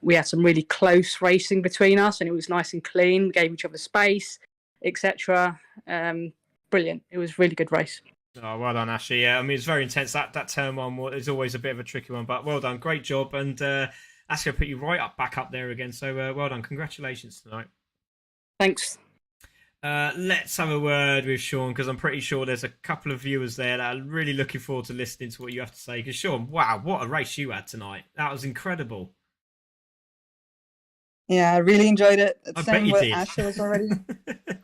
we had some really close racing between us, and it was nice and clean. We gave each other space, etc. Brilliant. It was a really good race. Oh, well done, Ashley. Yeah, I mean, it's very intense. That turn one is always a bit of a tricky one, but well done. Great job. And that's going to put you back up there again. So well done. Congratulations tonight. Thanks. Let's have a word with Sean, because I'm pretty sure there's a couple of viewers there that are really looking forward to listening to what you have to say. Because Sean, wow, what a race you had tonight. That was incredible. Yeah, I really enjoyed it. Same what Asher was already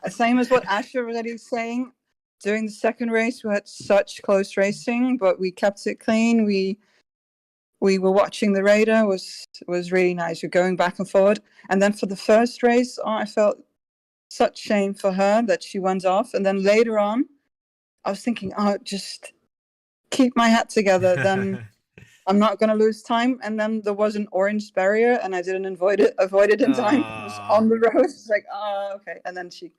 same as what Asher was already saying. During the second race, we had such close racing, but we kept it clean. We were watching the radar. Was really nice. We're going back and forward. And then for the first race, I felt such shame for her that she went off. And then later on, I was thinking, just keep my head together. Then I'm not going to lose time. And then there was an orange barrier, and I didn't avoid it in time. It was on the road. It's like, okay. And then she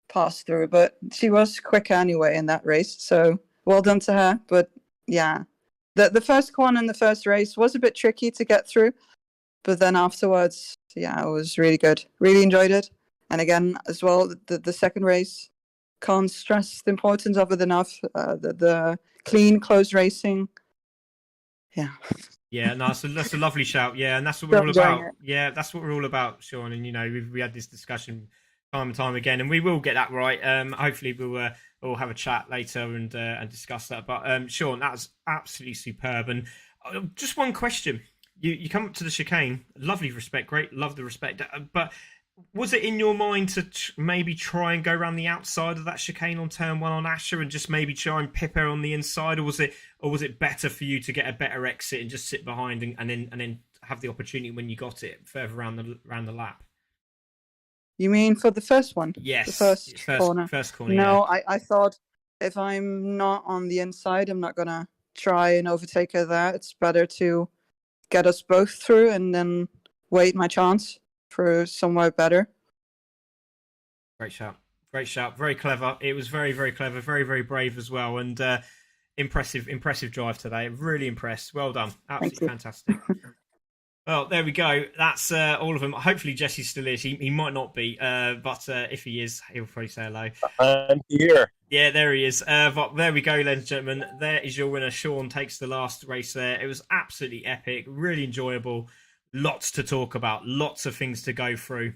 passed through, but she was quicker anyway in that race. So well done to her. But yeah, the first corner in the first race was a bit tricky to get through. But then afterwards, it was really good. Really enjoyed it. And again, as well, the second race, can't stress the importance of it enough. The clean, close racing. Yeah. Yeah, no, that's a lovely shout. Yeah, and that's what we're all about. Yeah, that's what we're all about, Sean. And we had this discussion time and time again, and we will get that right. Hopefully, we'll have a chat later and discuss that. But Sean, that was absolutely superb. And just one question: you come up to the chicane, lovely respect, great, love the respect. But was it in your mind to maybe try and go around the outside of that chicane on turn one on Asher and just maybe try and pip her on the inside, or was it better for you to get a better exit and just sit behind and then have the opportunity when you got it further around the lap? You mean for the first one? Yes, the first corner. First corner. No, yeah. I thought if I'm not on the inside, I'm not gonna try and overtake her there. It's better to get us both through and then wait my chance for somewhere better. Great shout. Very clever. It was very, very clever. Very, very brave as well. And impressive drive today. Really impressed. Well done. Absolutely fantastic. Well, there we go. That's all of them. Hopefully, Jesse's still is. He might not be, but if he is, he'll probably say hello. I'm here. Yeah, there he is. But there we go, ladies and gentlemen. There is your winner. Sean takes the last race there. It was absolutely epic, really enjoyable. Lots to talk about, lots of things to go through.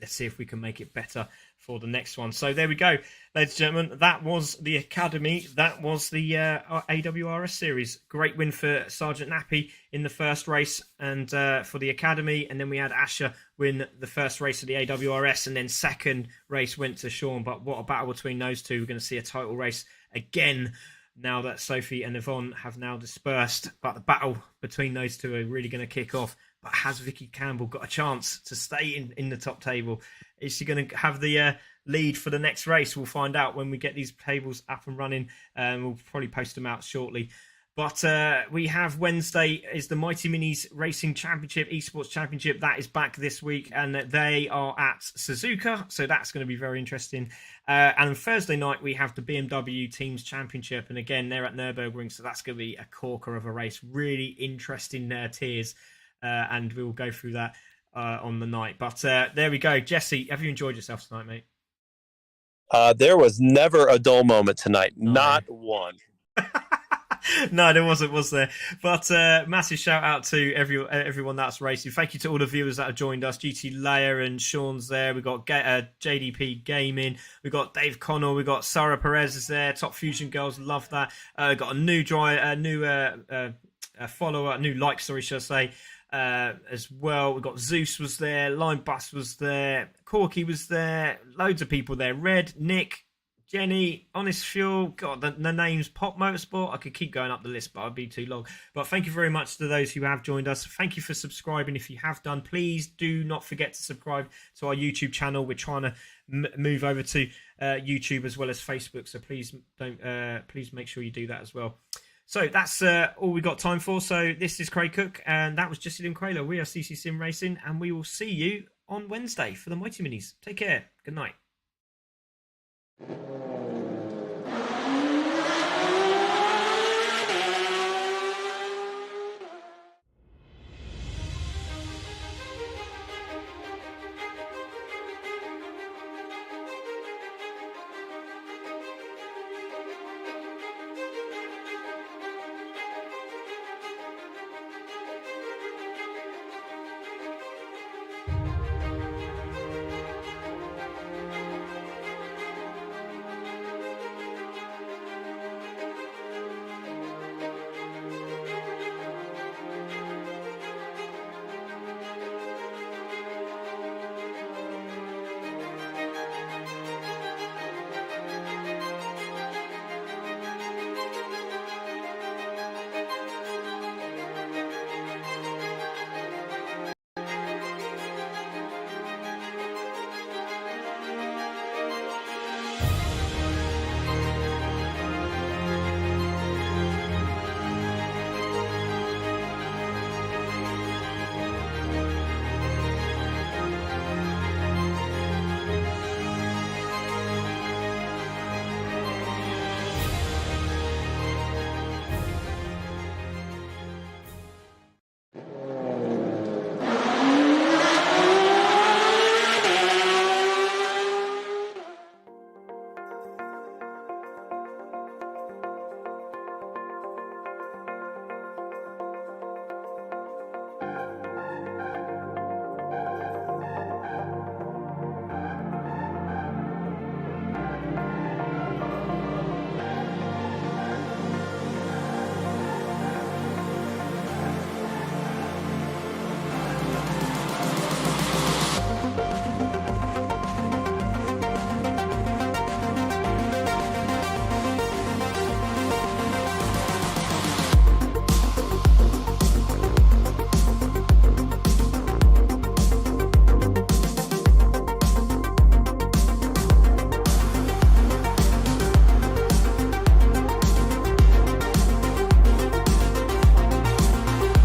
Let's see if we can make it better for the next one. So there we go, ladies and gentlemen. That was the Academy. That was the AWRS series. Great win for Sergeant Nappy in the first race and for the Academy. And then we had Asher win the first race of the AWRS. And then second race went to Sean. But what a battle between those two. We're going to see a title race again now that Sophie and Yvonne have now dispersed. But the battle between those two are really going to kick off. But has Vicky Campbell got a chance to stay in the top table? Is she going to have the lead for the next race? We'll find out when we get these tables up and running. We'll probably post them out shortly. But we have Wednesday is the Mighty Minis Racing Championship, Esports Championship. That is back this week, and they are at Suzuka, so that's going to be very interesting. And on Thursday night, we have the BMW Teams Championship, and again, they're at Nürburgring, so that's going to be a corker of a race. Really interesting tiers. And we'll go through that on the night. But there we go. Jesse, have you enjoyed yourself tonight, mate? There was never a dull moment tonight. Not one. No, there wasn't, was there? But massive shout out to everyone that's racing. Thank you to all the viewers that have joined us. GT Layer and Sean's there. We've got JDP Gaming. We've got Dave Connell. We've got Sarah Perez is there. Top Fusion Girls, love that. Got a new follower, new like, sorry, should I say. As well, we've got Zeus was there, Line Bus was there, Corky was there, loads of people there. Red, Nick, Jenny, Honest Fuel, God, the names, Pop Motorsport. I could keep going up the list, but I'd be too long. But thank you very much to those who have joined us. Thank you for subscribing if you have done. Please do not forget to subscribe to our YouTube channel. We're trying to move over to YouTube as well as Facebook, so please please make sure you do that as well. So that's all we got time for. So this is Craig Cook, and that was Jesse Lim Crayler. We are CC Sim Racing, and we will see you on Wednesday for the Mighty Minis. Take care. Good night.